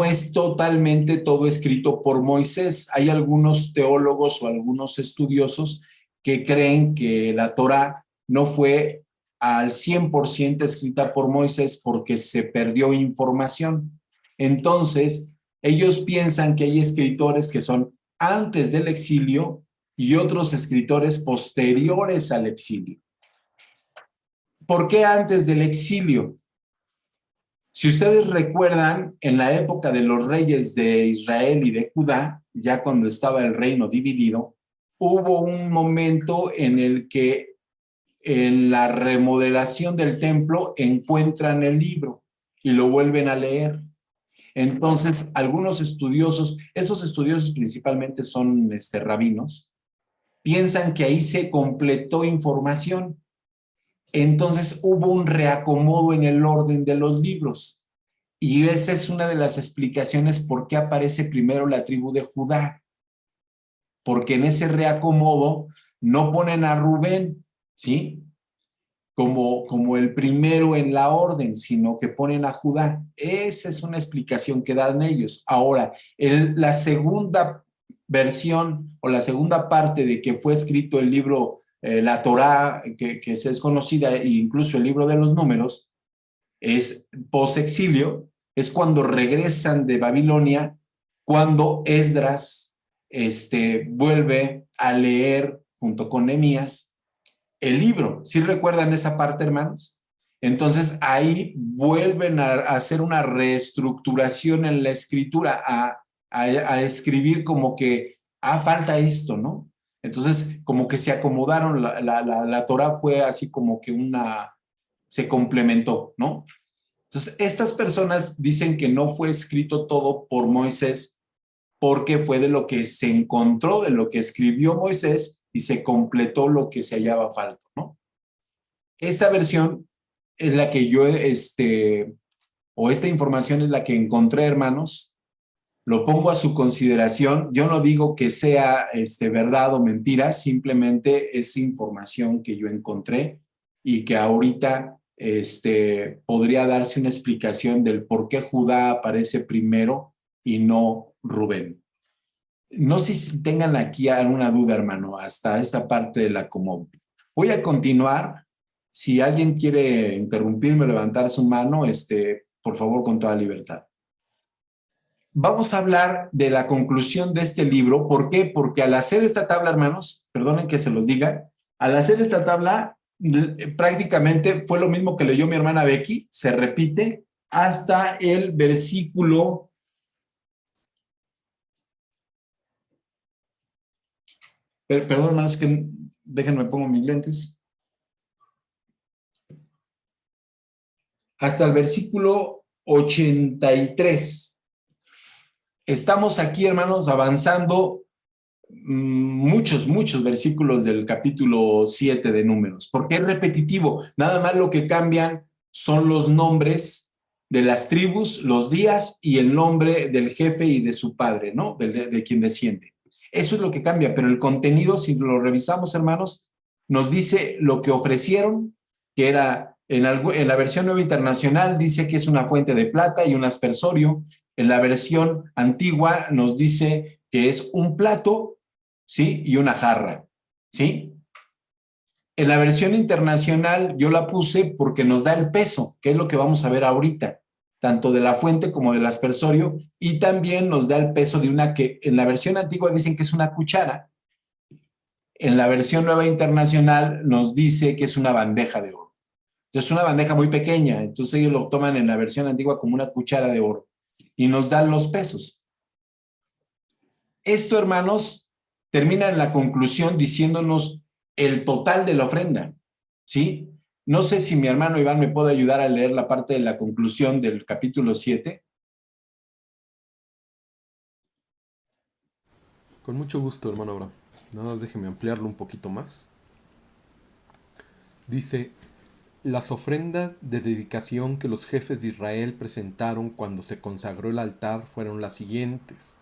es totalmente todo escrito por Moisés. Hay algunos teólogos o algunos estudiosos que creen que la Torá no fue al 100% escrita por Moisés porque se perdió información. Entonces, ellos piensan que hay escritores que son antes del exilio y otros escritores posteriores al exilio. ¿Por qué antes del exilio? Si ustedes recuerdan, en la época de los reyes de Israel y de Judá, ya cuando estaba el reino dividido, hubo un momento en el que en la remodelación del templo encuentran el libro y lo vuelven a leer. Entonces, algunos estudiosos, esos estudiosos principalmente son rabinos, piensan que ahí se completó información. Entonces hubo un reacomodo en el orden de los libros. Y esa es una de las explicaciones por qué aparece primero la tribu de Judá. Porque en ese reacomodo no ponen a Rubén, ¿sí? Como el primero en la orden, sino que ponen a Judá. Esa es una explicación que dan ellos. Ahora, la segunda versión o la segunda parte de que fue escrito el libro, la Torá, que es conocida, e incluso el libro de los Números, es post-exilio. es cuando regresan de Babilonia, cuando Esdras vuelve a leer junto con Nehemías el libro. ¿Sí recuerdan esa parte, hermanos? Entonces ahí vuelven a hacer una reestructuración en la escritura, a escribir como que, falta esto, ¿no? Entonces como que se acomodaron, la Torá fue así como que se complementó, ¿no? Entonces estas personas dicen que no fue escrito todo por Moisés, porque fue de lo que se encontró, de lo que escribió Moisés, y se completó lo que se hallaba falta, ¿no? Esta versión es la que yo, o esta información es la que encontré, hermanos. Lo pongo a su consideración. Yo no digo que sea verdad o mentira, simplemente es información que yo encontré y que ahorita podría darse una explicación del por qué Judá aparece primero y no Rubén. No sé si tengan aquí alguna duda, hermano, hasta esta parte de la común. Voy a continuar. Si alguien quiere interrumpirme, levantar su mano, por favor, con toda libertad. Vamos a hablar de la conclusión de este libro. ¿Por qué? Porque al hacer esta tabla, hermanos, perdonen que se los diga, al hacer esta tabla, prácticamente fue lo mismo que leyó mi hermana Becky, se repite hasta el versículo. Perdón, hermanos, que déjenme pongo mis lentes. Hasta el versículo 83. Estamos aquí, hermanos, avanzando muchos versículos del capítulo 7 de Números, porque es repetitivo. Nada más lo que cambian son los nombres de las tribus, los días y el nombre del jefe y de su padre, ¿no? De quien desciende. Eso es lo que cambia, pero el contenido, si lo revisamos, hermanos, nos dice lo que ofrecieron, que era, en la versión Nueva Internacional dice que es una fuente de plata y un aspersorio. En la versión antigua nos dice que es un plato, ¿sí? Y una jarra, ¿sí? En la versión internacional yo la puse porque nos da el peso, que es lo que vamos a ver ahorita, tanto de la fuente como del aspersorio, y también nos da el peso de una que en la versión antigua dicen que es una cuchara, en la versión Nueva Internacional nos dice que es una bandeja de oro. Entonces, una bandeja muy pequeña, entonces ellos lo toman en la versión antigua como una cuchara de oro y nos dan los pesos. Esto, hermanos, termina en la conclusión diciéndonos el total de la ofrenda, ¿sí? No sé si mi hermano Iván me puede ayudar a leer la parte de la conclusión del capítulo 7. Con mucho gusto, hermano Abraham. Nada, déjeme ampliarlo un poquito más. Dice: las ofrendas de dedicación que los jefes de Israel presentaron cuando se consagró el altar fueron las siguientes: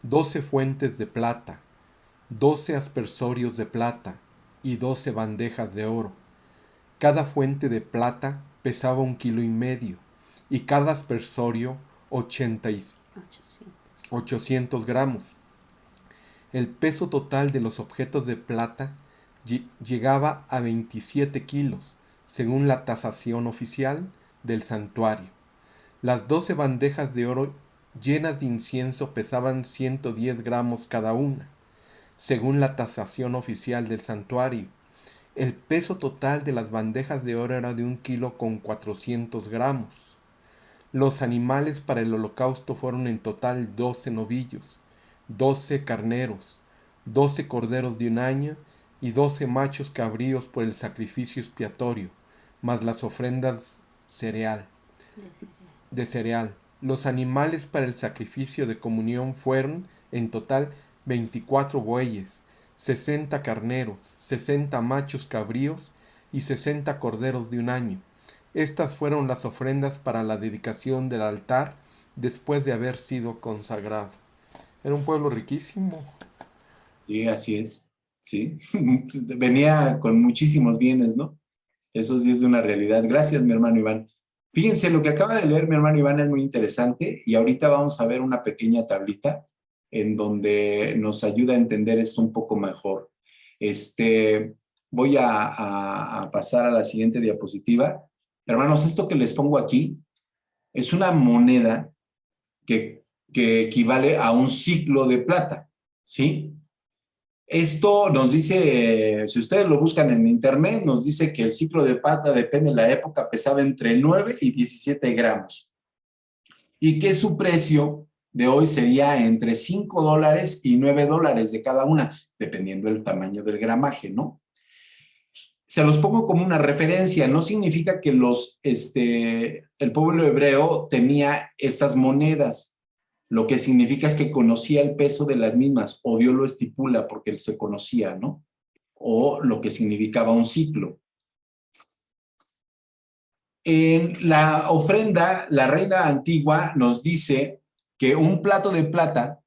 12 fuentes de plata, 12 aspersorios de plata y 12 bandejas de oro. Cada fuente de plata pesaba 1,5 kilos y cada aspersorio 800 gramos. El peso total de los objetos de plata llegaba a 27 kilos, según la tasación oficial del santuario. Las 12 bandejas de oro llenas de incienso pesaban 110 gramos cada una, según la tasación oficial del santuario. El peso total de las bandejas de oro era de 1,4 gramos. Los animales para el holocausto fueron en total 12 novillos, 12 carneros, 12 corderos de un año y 12 machos cabríos por el sacrificio expiatorio, más las ofrendas de cereal. Los animales para el sacrificio de comunión fueron en total 24 bueyes, 60 carneros, 60 machos cabríos y 60 corderos de un año. Estas fueron las ofrendas para la dedicación del altar después de haber sido consagrado. Era un pueblo riquísimo. Sí, así es. Sí, venía con muchísimos bienes, ¿no? Eso sí es de una realidad. Gracias, mi hermano Iván. Fíjense, lo que acaba de leer mi hermano Iván es muy interesante y ahorita vamos a ver una pequeña tablita en donde nos ayuda a entender esto un poco mejor. Voy a pasar a la siguiente diapositiva. Hermanos, esto que les pongo aquí Es una moneda que equivale a un ciclo de plata, ¿sí? Esto nos dice, si ustedes lo buscan en internet, nos dice que el ciclo de plata, depende de la época, pesaba entre 9 y 17 gramos. Y que su precio de hoy sería entre $5 y $9 de cada una, dependiendo del tamaño del gramaje, ¿no? Se los pongo como una referencia, no significa que el pueblo hebreo tenía estas monedas. Lo que significa es que conocía el peso de las mismas, o Dios lo estipula porque él se conocía, ¿no? O lo que significaba un ciclo. En la ofrenda, la reina antigua nos dice que un plato de plata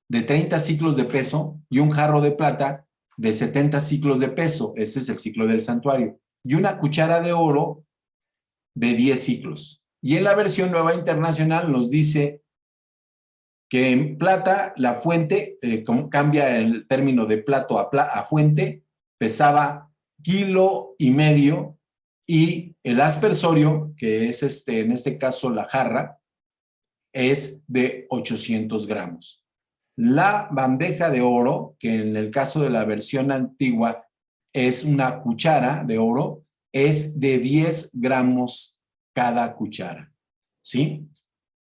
de 30 ciclos de peso y un jarro de plata de 70 ciclos de peso, ese es el ciclo del santuario, y una cuchara de oro de 10 ciclos. Y en la versión nueva internacional nos dice que en plata la fuente, cambia el término de plato a fuente, pesaba 1,5 kilos, y el aspersorio, que es en este caso la jarra, es de 800 gramos. La bandeja de oro, que en el caso de la versión antigua es una cuchara de oro, es de 10 gramos cada cuchara, ¿sí?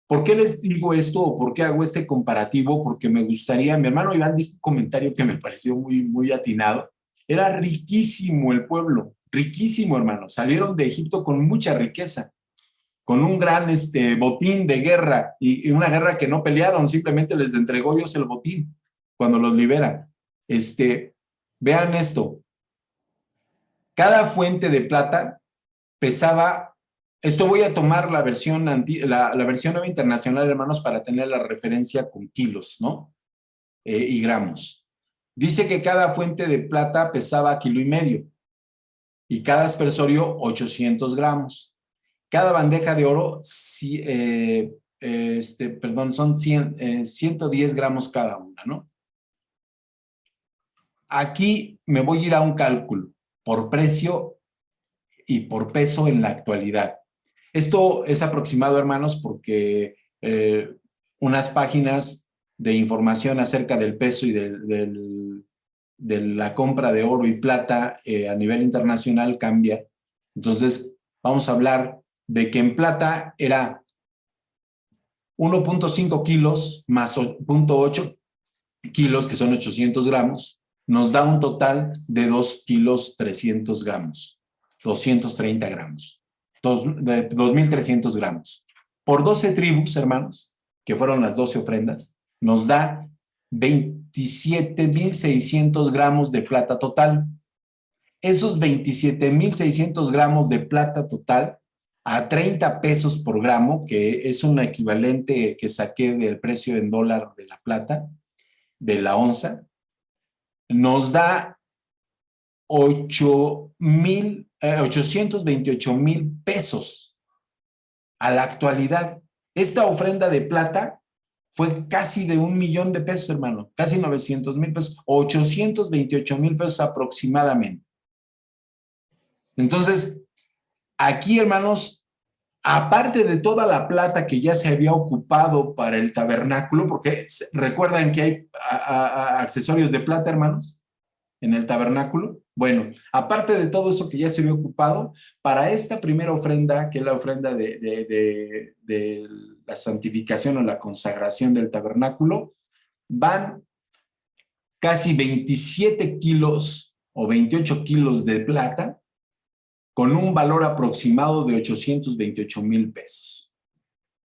¿Por qué les digo esto o por qué hago este comparativo? Porque me gustaría, mi hermano Iván dijo un comentario que me pareció muy atinado. Era riquísimo el pueblo, riquísimo, hermano. Salieron de Egipto con mucha riqueza, con un gran botín de guerra y una guerra que no pelearon, simplemente les entregó Dios el botín cuando los libera. Vean esto. Cada fuente de plata pesaba. Esto voy a tomar la versión nueva internacional, hermanos, para tener la referencia con kilos, ¿no? Y gramos. Dice que cada fuente de plata pesaba 1,5 kilos y cada aspersorio 800 gramos. Cada bandeja de oro, son 110 gramos cada una, ¿no? Aquí me voy a ir a un cálculo por precio y por peso en la actualidad. Esto es aproximado, hermanos, porque unas páginas de información acerca del peso y de la compra de oro y plata a nivel internacional cambia. Entonces, vamos a hablar de que en plata era 1,5 kilos más 0,8 kilos, que son 800 gramos, nos da un total de 2 kilos 300 gramos, 230 gramos. De 2,300 gramos. Por 12 tribus, hermanos, que fueron las 12 ofrendas, nos da 27,600 gramos de plata total. Esos 27,600 gramos de plata total a 30 pesos por gramo, que es un equivalente que saqué del precio en dólar de la plata, de la onza, nos da 828,000 pesos a la actualidad. Esta ofrenda de plata fue casi de 1,000,000 de pesos, hermano, casi 900,000 pesos, 828,000 pesos aproximadamente. Entonces, aquí, hermanos, aparte de toda la plata que ya se había ocupado para el tabernáculo, porque recuerdan que hay accesorios de plata, hermanos, en el tabernáculo. Bueno, aparte de todo eso que ya se había ocupado, para esta primera ofrenda, que es la ofrenda de la santificación o la consagración del tabernáculo, van casi 27 kilos o 28 kilos de plata con un valor aproximado de 828,000 pesos.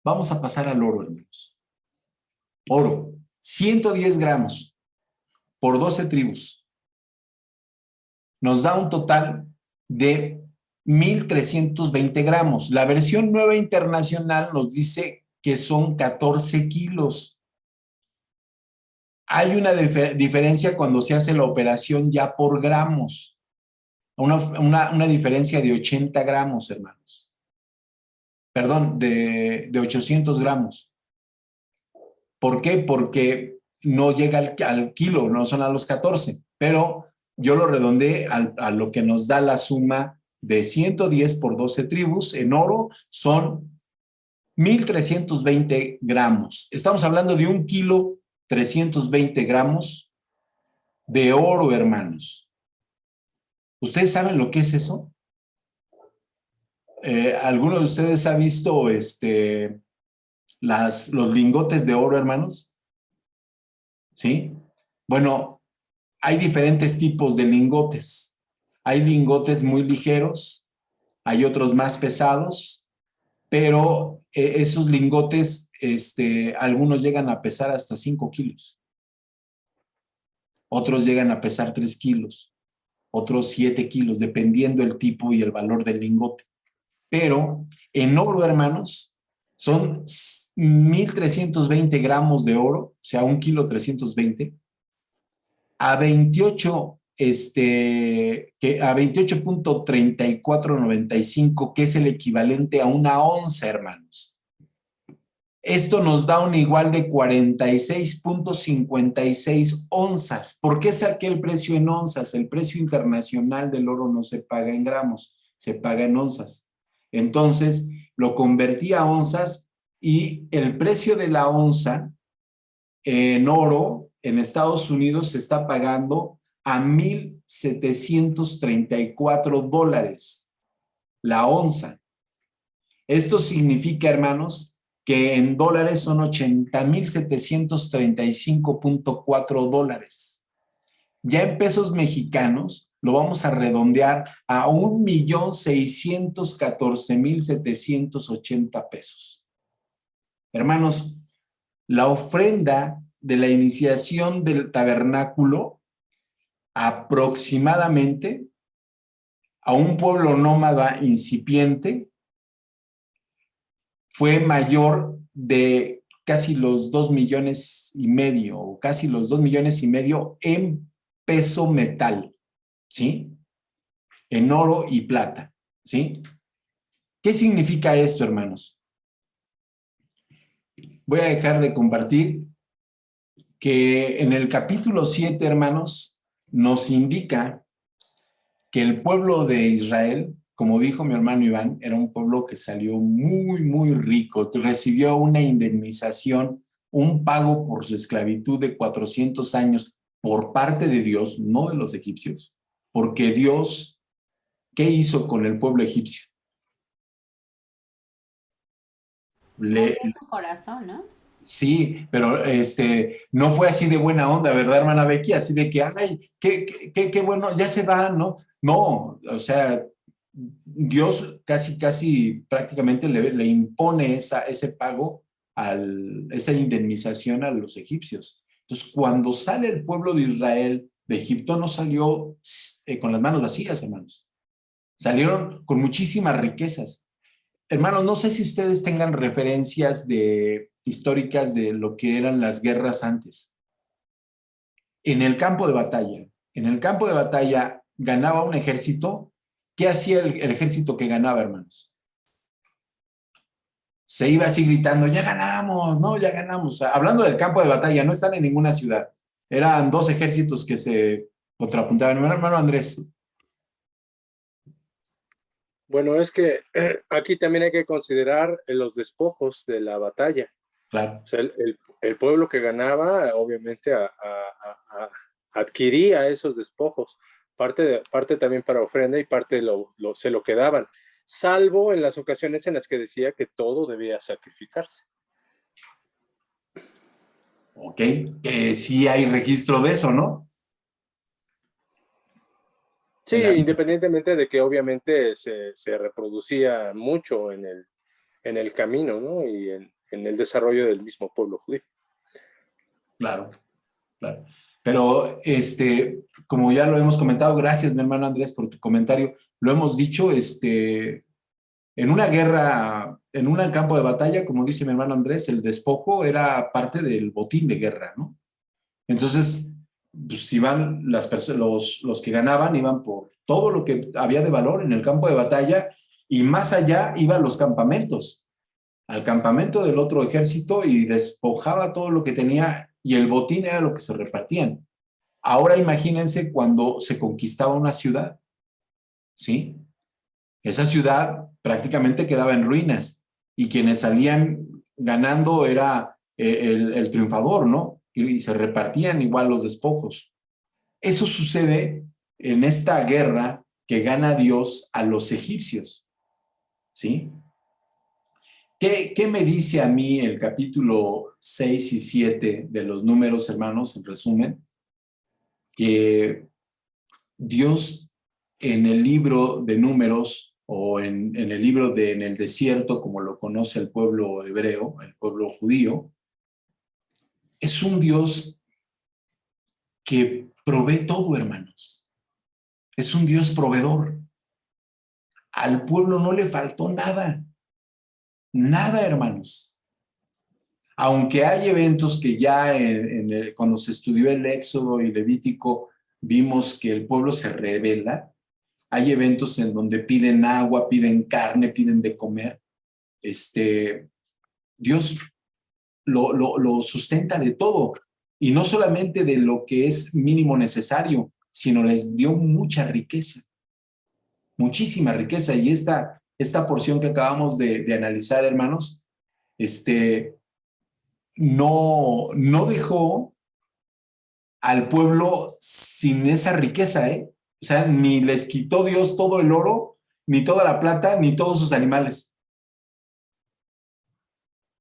Vamos a pasar al oro, hermanos. Oro, 110 gramos por 12 tribus. Nos da un total de 1,320 gramos. La versión nueva internacional nos dice que son 14 kilos. Hay una diferencia cuando se hace la operación ya por gramos. Una diferencia de 80 gramos, hermanos. Perdón, de 800 gramos. ¿Por qué? Porque no llega al kilo, no son a los 14, pero yo lo redondeé a lo que nos da la suma de 110 por 12 tribus. En oro son 1,320 gramos. Estamos hablando de 1 kilo 320 gramos de oro, hermanos. ¿Ustedes saben lo que es eso? ¿Alguno de ustedes ha visto los lingotes de oro, hermanos? ¿Sí? Bueno, hay diferentes tipos de lingotes. Hay lingotes muy ligeros, hay otros más pesados, pero esos lingotes, algunos llegan a pesar hasta 5 kilos. Otros llegan a pesar 3 kilos, otros 7 kilos, dependiendo el tipo y el valor del lingote. Pero en oro, hermanos, son 1,320 gramos de oro, o sea, 1 kilo 320, a 28, a 28.3495, que es el equivalente a una onza, hermanos. Esto nos da un igual de 46.56 onzas. ¿Por qué saqué el precio en onzas? El precio internacional del oro no se paga en gramos, se paga en onzas. Entonces, lo convertí a onzas y el precio de la onza en oro en Estados Unidos se está pagando a $1,734 la onza. Esto significa, hermanos, que en dólares son 80,735.4 dólares. Ya en pesos mexicanos lo vamos a redondear a 1,614,780 pesos. Hermanos, la ofrenda de la iniciación del tabernáculo aproximadamente a un pueblo nómada incipiente fue mayor de casi los 2,5 millones, o casi los 2,5 millones en peso metal, ¿sí? En oro y plata, ¿sí? ¿Qué significa esto, hermanos? Voy a dejar de compartir que en el capítulo 7, hermanos, nos indica que el pueblo de Israel, como dijo mi hermano Iván, era un pueblo que salió muy, muy rico, recibió una indemnización, un pago por su esclavitud de 400 años por parte de Dios, no de los egipcios, porque Dios, ¿qué hizo con el pueblo egipcio? Movió su corazón, ¿no? Sí, pero no fue así de buena onda, ¿verdad, hermana Becky? Así de que, ay, qué bueno, ya se van, ¿no? No, o sea, Dios casi prácticamente le impone ese pago, esa indemnización a los egipcios. Entonces, cuando sale el pueblo de Israel de Egipto, no salió con las manos vacías, hermanos. Salieron con muchísimas riquezas. Hermanos, no sé si ustedes tengan referencias históricas de lo que eran las guerras antes. En el campo de batalla ganaba un ejército. ¿Qué hacía el ejército que ganaba, hermanos? Se iba así gritando, ya ganamos, ¿no? Ya ganamos. Hablando del campo de batalla, no están en ninguna ciudad. Eran dos ejércitos que se contrapuntaban. Mi hermano Andrés. Bueno, es que aquí también hay que considerar los despojos de la batalla. Claro. O sea, el pueblo que ganaba, obviamente, adquiría esos despojos. Parte también para ofrenda y parte se lo quedaban. Salvo en las ocasiones en las que decía que todo debía sacrificarse. Ok, sí hay registro de eso, ¿no? Sí, independientemente de que obviamente se reproducía mucho en el camino, ¿no? Y en el desarrollo del mismo pueblo judío. Claro, claro. Pero, como ya lo hemos comentado, gracias, mi hermano Andrés, por tu comentario. Lo hemos dicho, en una guerra, en un campo de batalla, como dice mi hermano Andrés, el despojo era parte del botín de guerra, ¿no? Entonces, pues, iban los que ganaban, iban por todo lo que había de valor en el campo de batalla, y más allá iban los campamentos, al campamento del otro ejército, y despojaba todo lo que tenía, y el botín era lo que se repartían. Ahora imagínense cuando se conquistaba una ciudad, ¿sí? Esa ciudad prácticamente quedaba en ruinas. y quienes salían ganando era el triunfador, ¿no? Y se repartían igual los despojos. Eso sucede en esta guerra que gana Dios a los egipcios, ¿sí? ¿Qué me dice a mí el capítulo 6 y 7 de los Números, hermanos, en resumen? Que Dios en el libro de Números o en el libro en el desierto, como lo conoce el pueblo hebreo, el pueblo judío, es un Dios que provee todo, hermanos. Es un Dios proveedor. Al pueblo no le faltó nada. Nada, hermanos. Aunque hay eventos que ya cuando se estudió el Éxodo y Levítico, vimos que el pueblo se rebela. Hay eventos en donde piden agua, piden carne, piden de comer. Dios lo sustenta de todo. Y no solamente de lo que es mínimo necesario, sino les dio mucha riqueza. Muchísima riqueza. Y esta porción que acabamos de analizar, hermanos, no dejó al pueblo sin esa riqueza, ¿eh? O sea, ni les quitó Dios todo el oro, ni toda la plata, ni todos sus animales.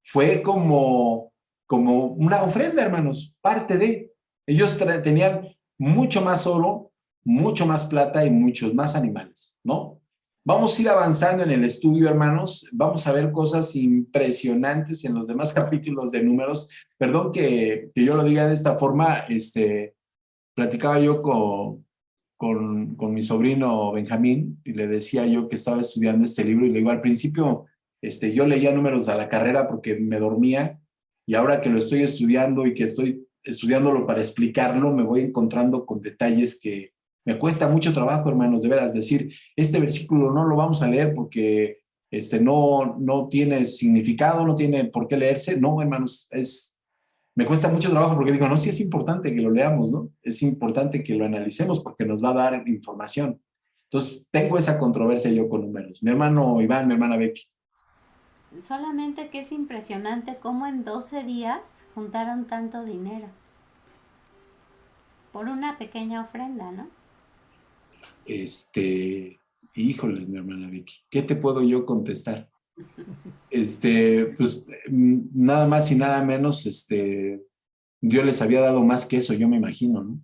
Fue como una ofrenda, hermanos, parte de. Ellos tenían mucho más oro, mucho más plata y muchos más animales, ¿no? Vamos a ir avanzando en el estudio, hermanos. Vamos a ver cosas impresionantes en los demás capítulos de Números. Perdón que yo lo diga de esta forma. Platicaba yo con mi sobrino Benjamín y le decía yo que estaba estudiando este libro y le digo, al principio yo leía Números a la carrera porque me dormía y ahora que lo estoy estudiando y que estoy estudiándolo para explicarlo, me voy encontrando con detalles que me cuesta mucho trabajo, hermanos, de veras, decir, este versículo no lo vamos a leer porque no tiene significado, no tiene por qué leerse. No, hermanos, me cuesta mucho trabajo porque digo, no, sí es importante que lo leamos, ¿no? Es importante que lo analicemos porque nos va a dar información. Entonces, tengo esa controversia yo con Números. Mi hermano Iván, mi hermana Becky. Solamente que es impresionante cómo en 12 días juntaron tanto dinero por una pequeña ofrenda, ¿no? Híjoles, mi hermana Vicky, ¿qué te puedo yo contestar? Pues nada más y nada menos, Dios les había dado más que eso, yo me imagino, ¿no?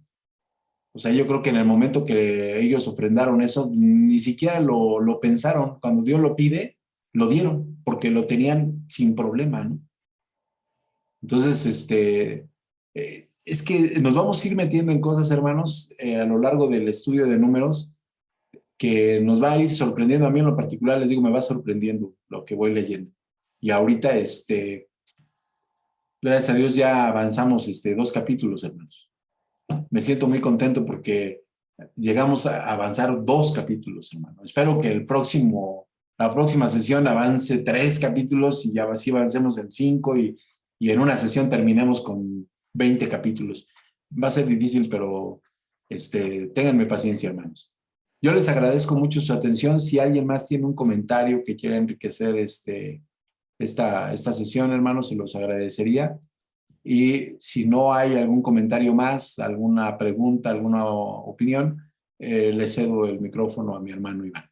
O sea, yo creo que en el momento que ellos ofrendaron eso, ni siquiera lo pensaron. Cuando Dios lo pide, lo dieron, porque lo tenían sin problema, ¿no? Entonces, es que nos vamos a ir metiendo en cosas, hermanos, a lo largo del estudio de Números, que nos va a ir sorprendiendo. A mí en lo particular, les digo, me va sorprendiendo lo que voy leyendo. Y ahorita, gracias a Dios, ya avanzamos 2 capítulos, hermanos. Me siento muy contento porque llegamos a avanzar 2 capítulos, hermano. Espero que la próxima sesión avance 3 capítulos y ya así avancemos en 5 y en una sesión terminemos con 20 capítulos. Va a ser difícil, pero ténganme paciencia, hermanos. Yo les agradezco mucho su atención. Si alguien más tiene un comentario que quiera enriquecer esta sesión, hermanos, se los agradecería. Y si no hay algún comentario más, alguna pregunta, alguna opinión, le cedo el micrófono a mi hermano Iván.